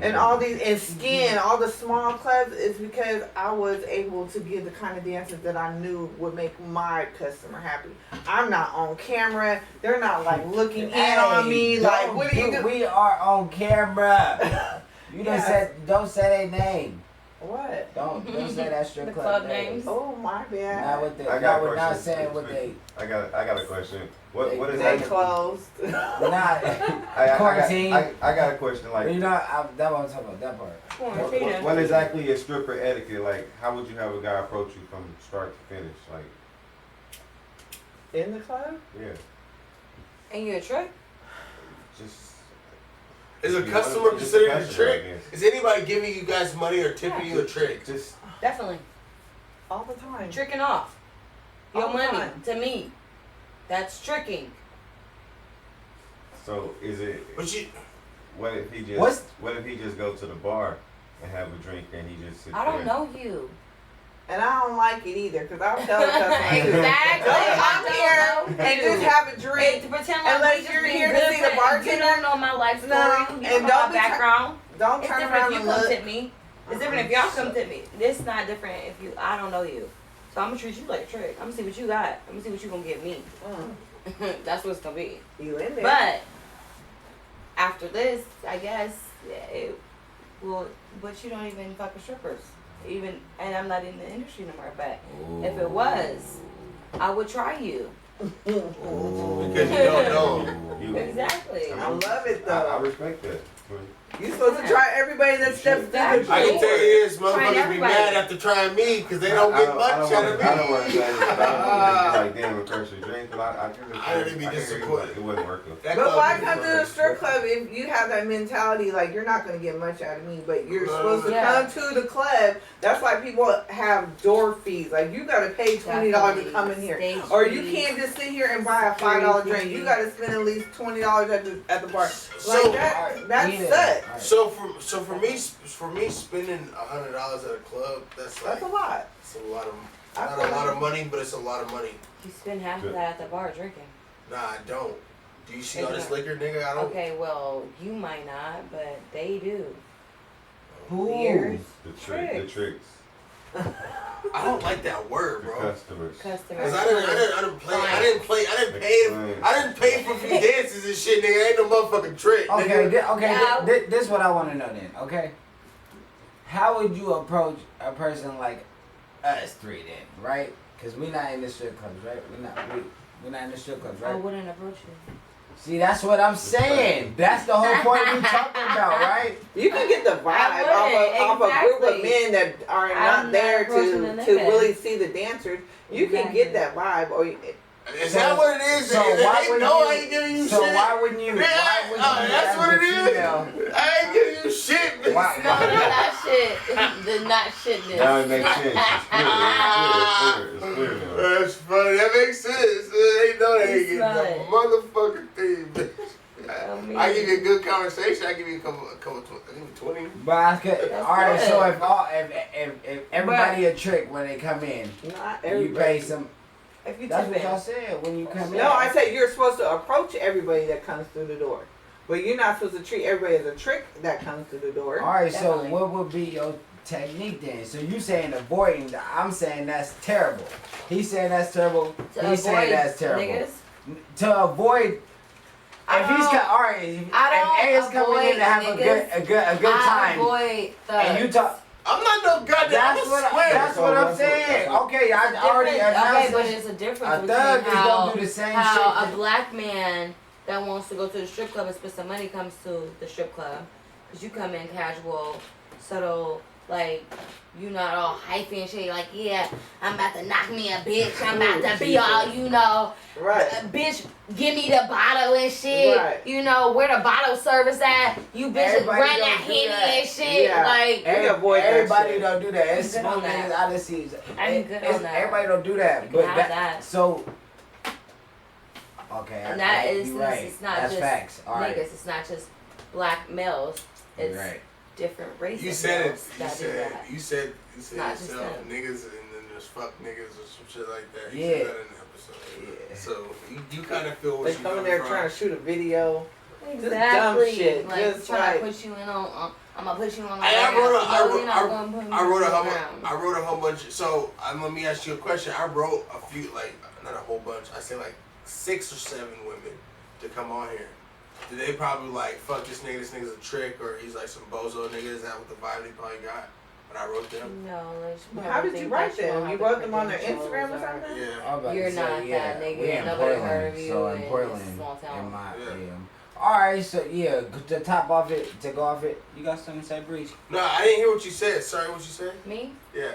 and all these and Skin, all the small clubs, is because I was able to give the kind of dances that I knew would make my customer happy. I'm not on camera. They're not like looking in on me. Like, what are you doing? We are on camera. You done Yes. said, don't say their name. What? Don't say that strip The club, club name. names. Oh my bad. Not with the, I got a we're not question. saying what they, I got a question. What is They that? closed. we're not, I quarantine. got a question. Like, You know, that's what I'm talking about, that part. what exactly is stripper etiquette? Like, how would you have a guy approach you from start to finish? Like, In the club? yeah, And you a trick? just. Is a you customer know, just considered a customer, I trick? guess. Is anybody giving you guys money or tipping you a trick? Just Definitely. All the time. Tricking off your All the money time. to me. That's tricking. So is it? But you, What if he just? What's- What if he just go to the bar and have a drink and he just sits I don't there? know you. And I don't like it either, because I'll tell the customer too. Exactly. Don't come I here don't know and you. just have a And drink. to pretend like Unless we just you're being here to good see the friends. bartender. You don't know my life story. No, You and don't don't know my be try- background. Don't It's turn different around if and you come look. tip me. It's different if y'all come tip me. This not different if you. I don't know you, so I'm gonna treat you like a trick. I'm gonna see what you got. I'm gonna see what you gonna give me. That's what it's gonna be. You in there. But after this, I guess it will. But you don't even fuck with strippers, even. And I'm not in the industry no more. But if it was, I would try you. because you don't know. You- Exactly. I love it I though. respect that. You're supposed to try everybody that steps through the I can door. tell you this, Trying motherfuckers be everybody. mad after trying me because they don't get much out of me. I don't want to say that. I don't like damn refresh your drink, but I just I didn't be I can disappointed. It wasn't working. That But club why is come to the different. strip club if you have that mentality like you're not gonna get much out of me, but you're supposed to Yeah. come to the club? That's why people have door fees. Like you gotta pay $20 to come in here, Stage or you fees. can't just sit here and buy a $5 drink. You gotta spend at least $20 at the bar. Like So- that Yeah. sucks. So for me spending $100 at a club, that's like That's a lot. it's a lot of I not feel a lot like- of money, but it's a lot of money. You spend half of that at the bar drinking. Nah, I don't. Do you see all this liquor, nigga? I don't. Okay, well, you might not, but they do. Who? Beers. The tricks. I don't like that word, The bro. customers. Customers. Cause I didn't pay for a few dances and shit, nigga. Ain't no motherfucking trick, Okay, nigga. Yeah. this is what I want to know then, okay? How would you approach a person like us three then, right? Because we not in the strip clubs, right? We're not in the strip clubs, I right? wouldn't approach you. See, that's what I'm saying. That's the whole point we talking about, right? You can get the vibe I off wouldn't, a group of exactly. men that are I'm not not there approaching the to nigga. really see the dancers. You can get that vibe, or Is that what it is? So why They wouldn't know you- I ain't giving you So shit. why wouldn't you? Why wouldn't you? That's as what a it is. female- I ain't giving you shit, bitch. Why- No, not shit. The not shitness. Now it makes sense. It's clear now. That's funny. That makes sense. They know they ain't You getting smell the it. motherfucking thing, bitch. mean- I give you a good conversation. I give you a couple 20. But I could. That's All right. So good. if everybody a trick when they come in, not you everybody. pay some. If you That's tip what y'all in. said when you come in. No, I said you're supposed to approach everybody that comes through the door. But you're not supposed to treat everybody as a trick that comes through the door. All right. So Definitely. what would be your technique then? So you saying avoiding? I'm saying that's terrible. He's saying that's terrible. To He's saying avoid that's terrible. niggas. To avoid. I If he's don't- all right, if I A is don't coming in to have avoid a good I time, avoid thugs. and you talk. I'm not no goddamn. That's what I'm saying. Okay, I already Okay, announced but it. it's a difference A between thug is how, gonna do the same how shit. a black man that wants to go to the strip club and spend some money comes to the strip club. Because you come in casual, subtle, like, you not all hypey and shit. You're like, yeah, I'm about to knock me a bitch. I'm about to be all, you know. Right. Bitch, give me the bottle and shit. Right. You know, where the bottle service at? You bitches Everybody run don't that do Henny that. and shit. Yeah. Like, You avoid that Everybody shit. don't do that. It's I'm good on small niggas that. out of season. I'm good on that. Everybody don't do that. You But can have that. So. Okay, and that is, you're right. it's not That's just facts. All right. niggas. It's not just black males. It's You're right. different races. You said it. males You that do said. that. You said Not just yourself, them. niggas, and then there's fuck niggas or some shit like that. You Yeah. said that in the episode. Yeah. So you kind of feel what They you come in there trying to shoot a video. Exactly. dumb shit, Like just trying like- to put you in on. I'm gonna put you on. I I wrote a a whole bunch. So let me ask you a question. I wrote a few, like not a whole bunch. I say like 6 or 7 women to come on here. Do they probably like fuck this nigga? This nigga's a trick, or he's like some bozo nigga? Is that what the vibe they probably got when I wrote them? No, they should How did probably you think write that you don't them? You have the wrote them on their credentials Instagram or or- something? Yeah. I'm about to You're say, not yeah, that nigga. we in Nobody Portland, heard of you so in in this Portland, small town. in my Yeah. All right, so yeah, to top off it, to go off it, you got something to say, Breach? No, I didn't hear what you said. Sorry, what you said? Me? Yeah.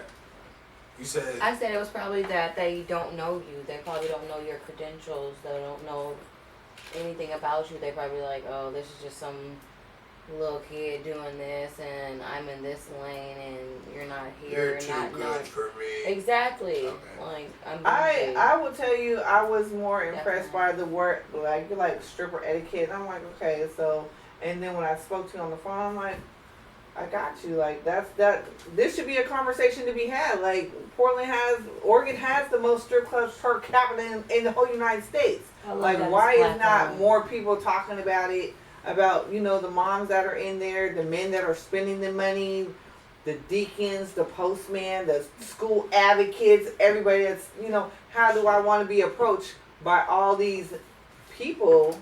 You said. I said it was probably that they don't know you. They probably don't know your credentials. They don't know anything about you. They probably like, oh, this is just some little kid doing this, and I'm in this lane, and you're not You're here, too not good knowing. for me. Exactly. Okay. Like I'm. I will tell you, I was more impressed Definitely. by the word, like stripper etiquette. I'm like, okay, so, and then when I spoke to you on the phone, I'm like, I got you. Like that. This should be a conversation to be had. Like Oregon has the most strip clubs per capita in the whole United States. Like, why is not more people talking about it? About, you know, the moms that are in there, the men that are spending the money, the deacons, the postman, the school advocates, everybody that's, you know, how do I want to be approached by all these people?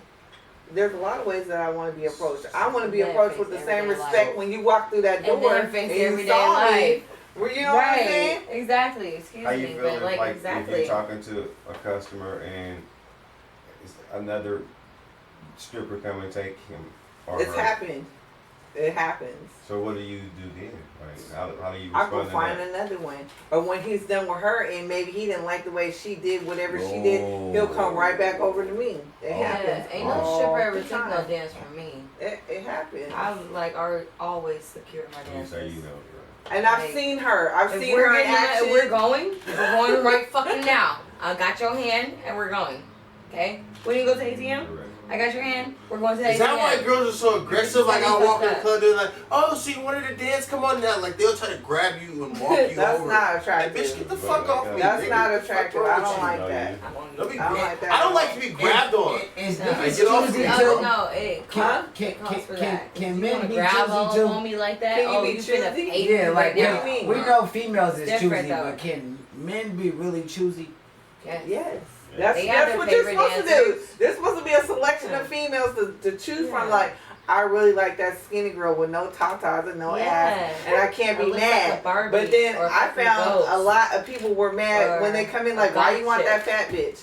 There's a lot of ways that I want to be approached. I want to be approached with the same respect when you walk through that door and you saw me. You know what I'm saying? Exactly. Excuse How you me, feel but if, like like, exactly. if you're talking to a customer and it's another stripper come and take him or It's her? happened. It happens. So what do you do then? Like, how do you I respond go to find that? another one. Or when he's done with her and maybe he didn't like the way she did whatever she did, he'll come right back over to me. It happens. Ain't no all stripper ever the took no time. dance from me. It happens. I'm like always secure my You dances. say you know, right? And I've like, seen her. I've If seen we're her in getting that, action. if we're going right fucking now. I got your hand and we're going. Okay? When you go to the ATM, Correct. I got your hand. We're going to the Is that why ATM. girls are so aggressive? Like, I Fucked walk in the up. club, they're like, oh, so you wanted to dance? Come on now. Like, they'll try to grab you and walk you That's over. not Like, attractive. bitch, get the fuck off me. That's nigga. not What the fuck attractive. wrong I with don't you? like No, that. I want Don't be I don't gra- like that I don't at like all. to be grabbed on. Is No. niggas Get off choosy me. too? No, it Can you men wanna be grab all choosy up on too? me like that? Can you Oh, be you finna choosy? hate Yeah, me like right now. do you mean? we know females is Different, choosy, though. but can men be really choosy? Yes. Yes. They have That's their what you're favorite supposed to do. dancers. There's supposed to be a selection of females to choose from. Like, I really like that skinny girl with no tatas and no ass, and I can't Or be looks like mad. a Barbie But then or a I fucking found ghost. a lot of people were mad Or when they come in. a Like, why black you want chick. that fat bitch?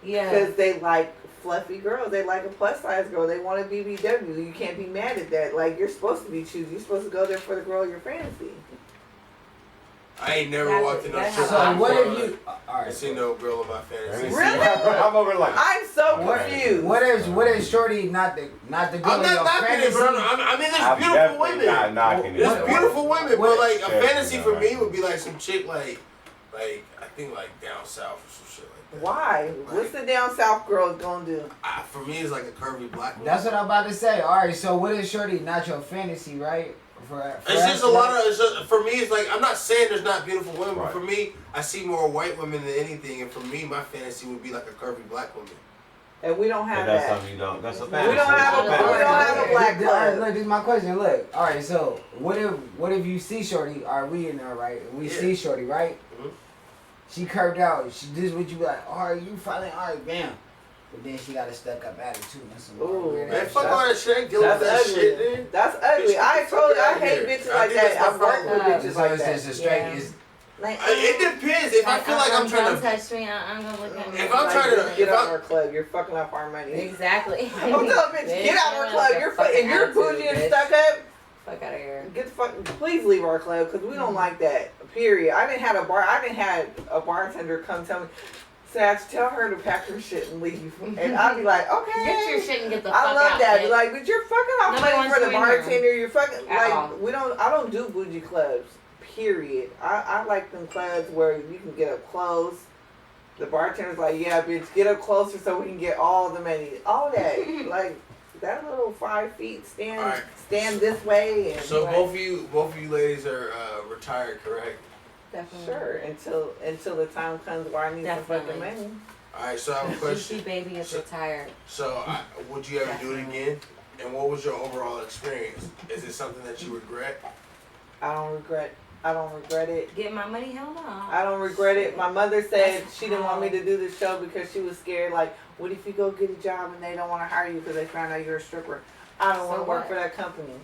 Yeah. Because they like fluffy girls. They like a plus size girl. They want a BBW. You can't be mad at that. Like, you're supposed to be choosy. You're supposed to go there for the girl of your fantasy. I ain't never That's- walked in no that's strip how So club what before. if you? I Alright. see no girl in my fantasy. Really? I'm over like. I'm so What- confused. What is shorty not the girl I'm in not your knocking it, fantasy? bro. I mean, there's I'm beautiful definitely women. not knocking it. There's What- beautiful women, what- but like a Definitely fantasy not for me knocking would be like some chick like I think like down south or some shit like that. Why? What's the down south girl gonna do? For me, it's like a curvy black woman. That's what I'm about to say. Alright, so what is shorty not your fantasy, right? It's just a lot of. It's just, for me, it's like I'm not saying there's not beautiful women, Right. but for me, I see more white women than anything, and for me, my fantasy would be like a curvy black woman. And we don't But have that's that. something you don't. That's a We fantasy. don't have a That's we don't have a black Alright, club. look, this is my question. Look, all right. So what if you see shorty? Are we in there, right? We Yeah. see shorty, right? Mhm. She curved out. She this what you be like? All right, you finally all right, bam. But then she got a stuck up attitude and some Ooh, weird Man, ass fuck shit. all that shit. I ain't dealing with That's that ugly. shit, dude. That's ugly. Bitch, I get the told you fuck I out hate here. bitches I like think that. that's I've my worked with problem. bitches So like it's just that. a straight. Yeah. It's, Like, It depends. If I feel like I'm trying don't to. touch me, I'm gonna look at me. If I'm like, trying to- get if out I- of our club. You're fucking up our money. Exactly. I'm telling bitch, get out of our club. You're if you're bougie and stuck up, Fuck out of here. get the fuck. Please leave our club because we don't like that. Period. I didn't have a bartender come tell me, Sag, tell her to pack her shit and leave. And I'd be like, okay. Get your shit and get the fuck I out. love that. bitch. Like, but you're fucking off Nobody money wants for the you in here. bartender. You're fucking At all. like I don't do bougie clubs. Period. I like them clubs where you can get up close. The bartender's like, yeah, bitch, get up closer so we can get all the money. All that. Like that little 5 feet stand Alright. stand this way and So like, both of you ladies are retired, correct? Definitely. sure until the time comes where I need some fucking Definitely. money. All right. So I have a question. Juicy baby is retired. So would you ever do it again? And what was your overall experience? Is it something that you regret? I don't regret it. Get my money? Hell no. I don't regret it. My mother said she didn't want me to do this show because she was scared. Like, what if you go get a job and they don't want to hire you because they found out you're a stripper? I don't So want to work what? for that company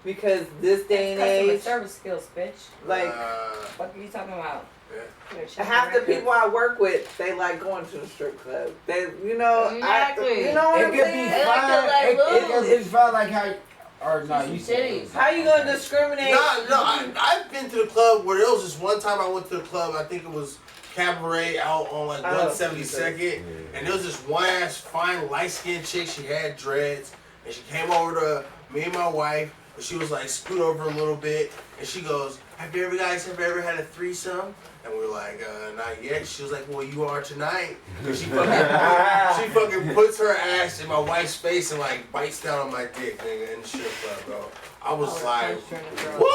because this day and Customer age, service skills, bitch. like What are you talking about? Yeah. half the people I work with, they like going to the strip club. They, you know, Exactly. you know what it I'm could be saying? They like to let fun. loose. It's fun like how. Or no, you Titties. How you gonna discriminate? No, I've been to the club where there was this one time I went to the club. I think it was Cabaret out on like Oh, 172nd, and there was this one ass fine light skinned chick. She had dreads, and she came over to me and my wife, and she was like, scoot over a little bit, and she goes, have you guys ever had a threesome? And we were like, not yet. She was like, well, you are tonight. And she fucking puts her ass in my wife's face and like bites down on my dick, nigga, in the strip club, bro. I was like, woo!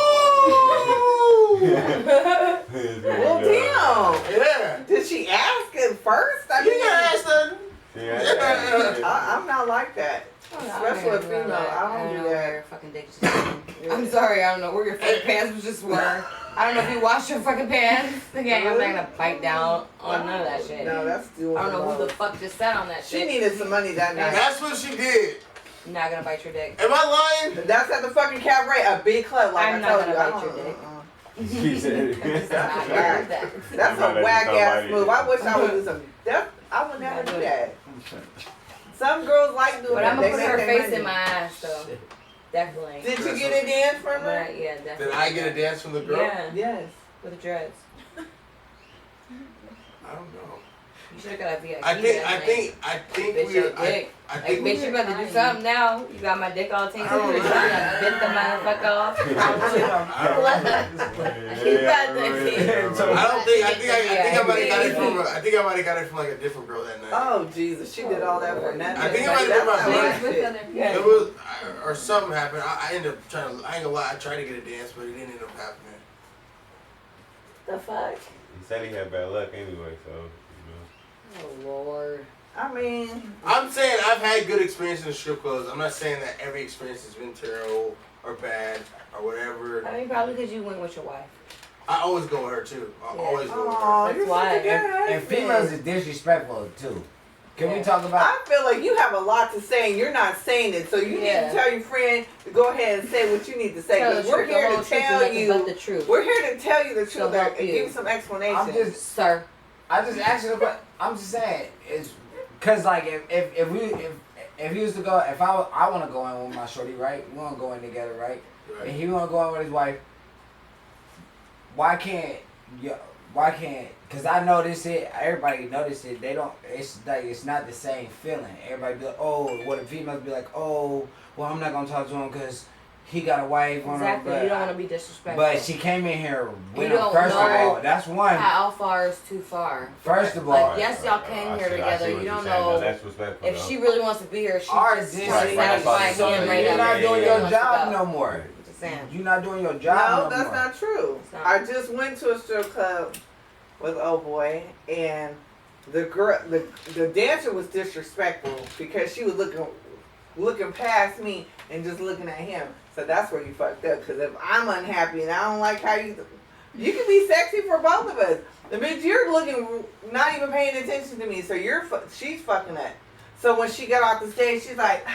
Well, damn. Yeah. Did she ask it first? I You mean, gotta ask them. I'm not like that. Especially a female. I don't do that. Fucking dick just I'm sorry, I don't know where your fucking pants was just were. I don't know if you washed your fucking pants. Again, I'm not gonna bite down on none of that shit. No, that's doing I don't know who the fuck just sat on that She shit. needed some money that night. That's what she did. You're not gonna bite your dick. Am I lying? That's at the fucking cabaret, a big club, like I'm I not told gonna you. bite your dick. She said. That's I a heard whack. that. That's a whack ass move. I wish I would do some. I would never do that. Some girls like doing But that. I'm gonna They put make her their face money. in my ass though. Definitely. Did you get a dance from her? But, yeah, definitely. Did I get a dance from the girl? Yeah, Yes. with the dreads. I don't know. You should have got a VIP. I think Bitch, your dick. I Like, think bitch, you about to do something now. You got my dick all tinted. I don't You know. bit the motherfucker off. I don't You about to I think I might have got it from like a different girl that night. Oh Jesus, she did all that for nothing. I think it might have been my That's buddy. some shit. Yeah. It was, or something happened. I ended up trying to. I ain't gonna lie. I tried to get a dance, but it didn't end up happening. The fuck? He said he had bad luck anyway, so Oh Lord. I mean, I'm saying I've had good experiences in strip clubs. I'm not saying that every experience has been terrible or bad or whatever. I mean, probably because you went with your wife. I always go with her too. I Yeah. always go with her. oh, That's you're why. such a good And husband. females is disrespectful too. Can we Yeah. talk about? I feel like you have a lot to say and you're not saying it, so you need Yeah. to tell your friend to go ahead and say what you need to say. Tell the Because we're truth, the here whole to truth, and tell nothing but you. the truth. We're here to tell you the So truth help and you. give you some explanation. I'm just asked you, but I'm just saying it's because like if he was to go, if I want to go in with my shorty, right? We want to go in together, right? And he want to go in with his wife. Why can't? Because I notice it. Everybody notice it. They don't. It's like it's not the same feeling. Everybody be like, oh, what the females be like, oh, well, I'm not gonna talk to him because he got a wife. Exactly. You don't want to be disrespectful. But she came in here with You him. don't First of know all, that's one. how far is too far? First of all, Like, yes, y'all came here together. You don't know That's respectful. if she really wants to be here. She Our just dish wants to is satisfy so him right you're now. not doing He your wants to job go. no more. Just saying. You're not doing your job No, no that's more. not true. It's not. I just went to a strip club with old boy, and the girl, the dancer was disrespectful because she was looking past me and just looking at him. So that's where you fucked up. Because if I'm unhappy and I don't like how you can be sexy for both of us. The bitch, you're looking, not even paying attention to me. So she's fucking up. So when she got off the stage, she's like,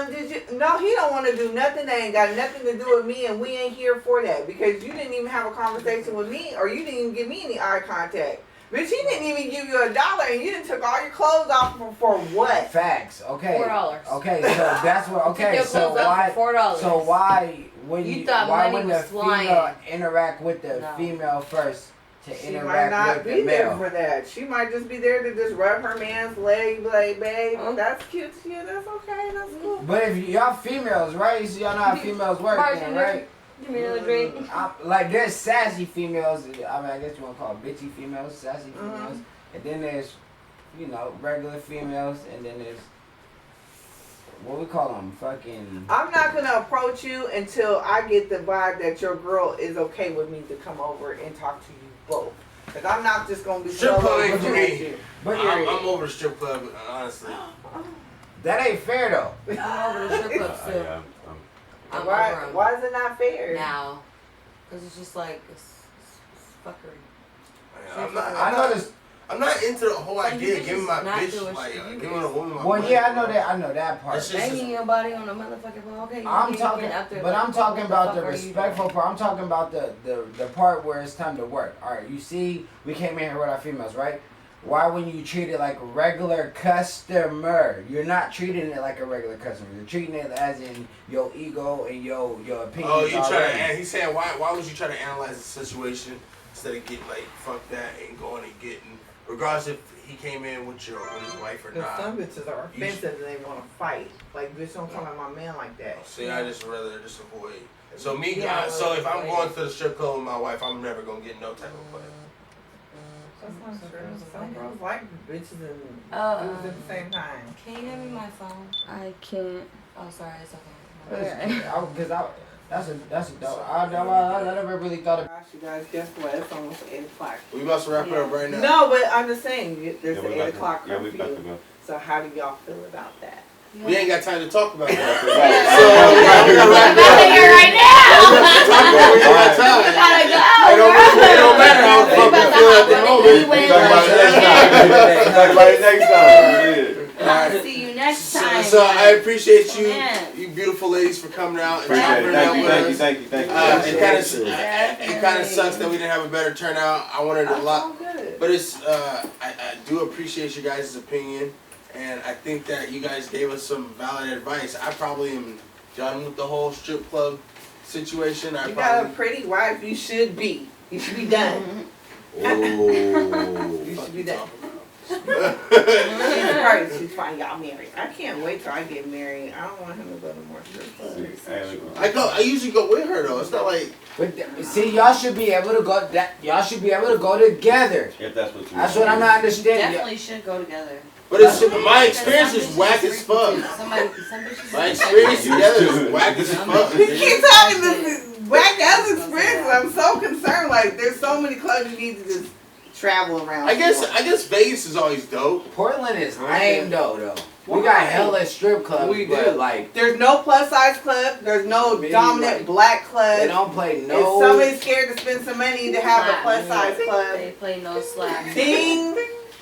did you? No, he don't want to do nothing that ain't got nothing to do with me, and we ain't here for that because you didn't even have a conversation with me, or you didn't even give me any eye contact. Bitch, he didn't even give you $1, and you didn't took all your clothes off for what? Facts. Okay. $4. Okay, so that's what. Okay, Your so clothes off why? for $4. So why when You you thought why money when the was flying. female interact with the No. female first to She might interact not with be the there male? for that. She might just be there to just rub her man's leg, be like, babe, Oh. that's cute to you, that's okay, that's cool. But if y'all females, right? So y'all know how females work, then, Bartender. right? Give me another drink. Like there's sassy females. I mean, I guess you want to call it bitchy females, sassy females, and then there's, regular females, and then there's what we call them, fucking. I'm not gonna approach you until I get the vibe that your girl is okay with me to come over and talk to you both. Cause I'm not just gonna be Strip club ain't for looking at me. you. But I'm over the strip club, honestly. that ain't fair though. I'm over the strip club still. Yeah, I'm over Why? 'em Why is it not fair? now. Because it's just like, it's fuckery. I'm not into the whole Some idea of bitches giving my not bitch doing like shit. giving a woman my Well, money, yeah, I bro. know that part. That's just- Banging your body on a motherfucking ball. Okay, you I'm ain't talking, even up there but like, I'm talking what about the the fuck are you respectful doing? part. I'm talking about the part where it's time to work. All right, you see, we came in here with our females, right? Why when you treat it like a regular customer? You're not treating it like a regular customer. You're treating it as in your ego and your opinion. Oh, you try to? He's saying why would you try to analyze the situation instead of getting like fuck that and going and getting, regardless if he came in with his wife or Cause not. some bitches are offensive and they want to fight. Like, bitch, don't come at my man like that. See, I just rather just avoid. So me, Yeah, so if I'm avoid. going to the strip club with my wife, I'm never gonna get no type of play. That's not true. Some girls like bitches and dudes Uh, at the same time. Can you hand me my phone? I can't. Oh, sorry, it's okay. That's a dope. I never really thought of. Gosh, you guys, guess what? It's almost 8 o'clock. We about to wrap it up right now. No, but I'm just saying, there's Yeah, an we 8 about o'clock to, yeah, we about to curfew. go. So how do y'all feel about that? We ain't got time to talk about that. So, So we gotta wrap it I'm up. here right now. Talk about it. We ain't got time. We gotta go. It don't matter how the fuck we feel at the moment. we talk about it next time. Talk about it next time. Alright. See you next time. So I appreciate you, Man. you beautiful ladies, for coming out and Appreciate chopping it. it out with us. Thank you. It kind of sucks that we didn't have a better turnout. I wanted a lot, good. but it's I do appreciate you guys' opinion, and I think that you guys gave us some valid advice. I probably am done with the whole strip club situation. You got a pretty wife, you should be. You should be done. You should be done. She's great. She's fine. Y'all married. I can't wait till I get married. I don't want him to go to more strip clubs. I usually go with her though. It's not like. But see, y'all should be able to go. Y'all should be able to go together. If that's what you. That's what I'm not understanding. Definitely should go together. But it's my experience is whack as fuck. Some bitches. My experience together is whack as fuck. You keep talking this whack ass experience. I'm so concerned. Like, there's so many clubs you need to just travel around. I guess Vegas is always dope. Portland is lame though. We got hella strip clubs, We but do. like There's no plus size club. There's no Maybe, dominant like, black club. they don't play If no. somebody's scared to spend some money to have a plus size club, They play no slack. ding.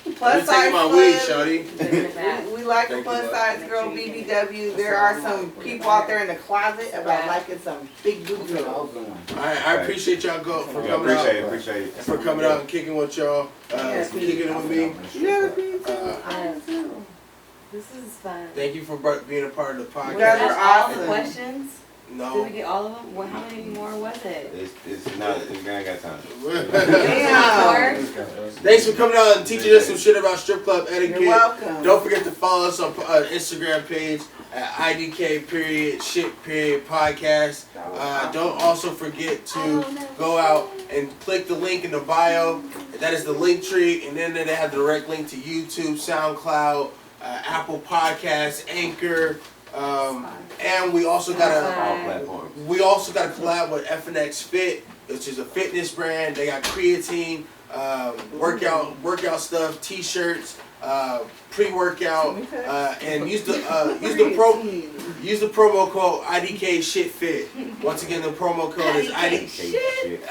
Let Plus me size take my weed, club. shawty. We like a Thank you, plus bud. size girl BBW. There are some people out there in the closet about liking some big booty girls. I appreciate y'all for coming out. Appreciate it. For coming out and kicking with y'all. Kicking it with me. Yeah, me too. I am too. This is fun. Thank you for being a part of the podcast. You guys are All the awesome. questions. Did No. we get all of them? Well, how many more was it? It's not. I ain't got time. Damn. Thanks for coming out and teaching us some shit about strip club etiquette. You're welcome. Don't forget to follow us on Instagram page at IDK_shit_podcast. Don't also forget to go out and click the link in the bio. That is the link tree, and then they have the direct link to YouTube, SoundCloud, Apple Podcasts, Anchor, and we also got All platforms. a collab with FNX Fit, which is a fitness brand. They got creatine, workout stuff, t-shirts, pre-workout, and use the promo code IDK Shit Fit. Once again, the promo code is IDK Shit.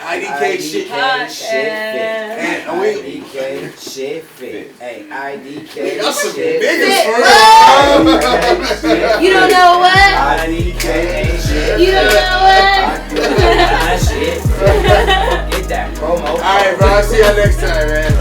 And we IDK shit fit. Hey, IDK y'all some shit niggas fit. for real. You don't know what? IDK ain't shit. You don't know what? Shit. Get that promo. All right, bro. I'll see y'all next time, man.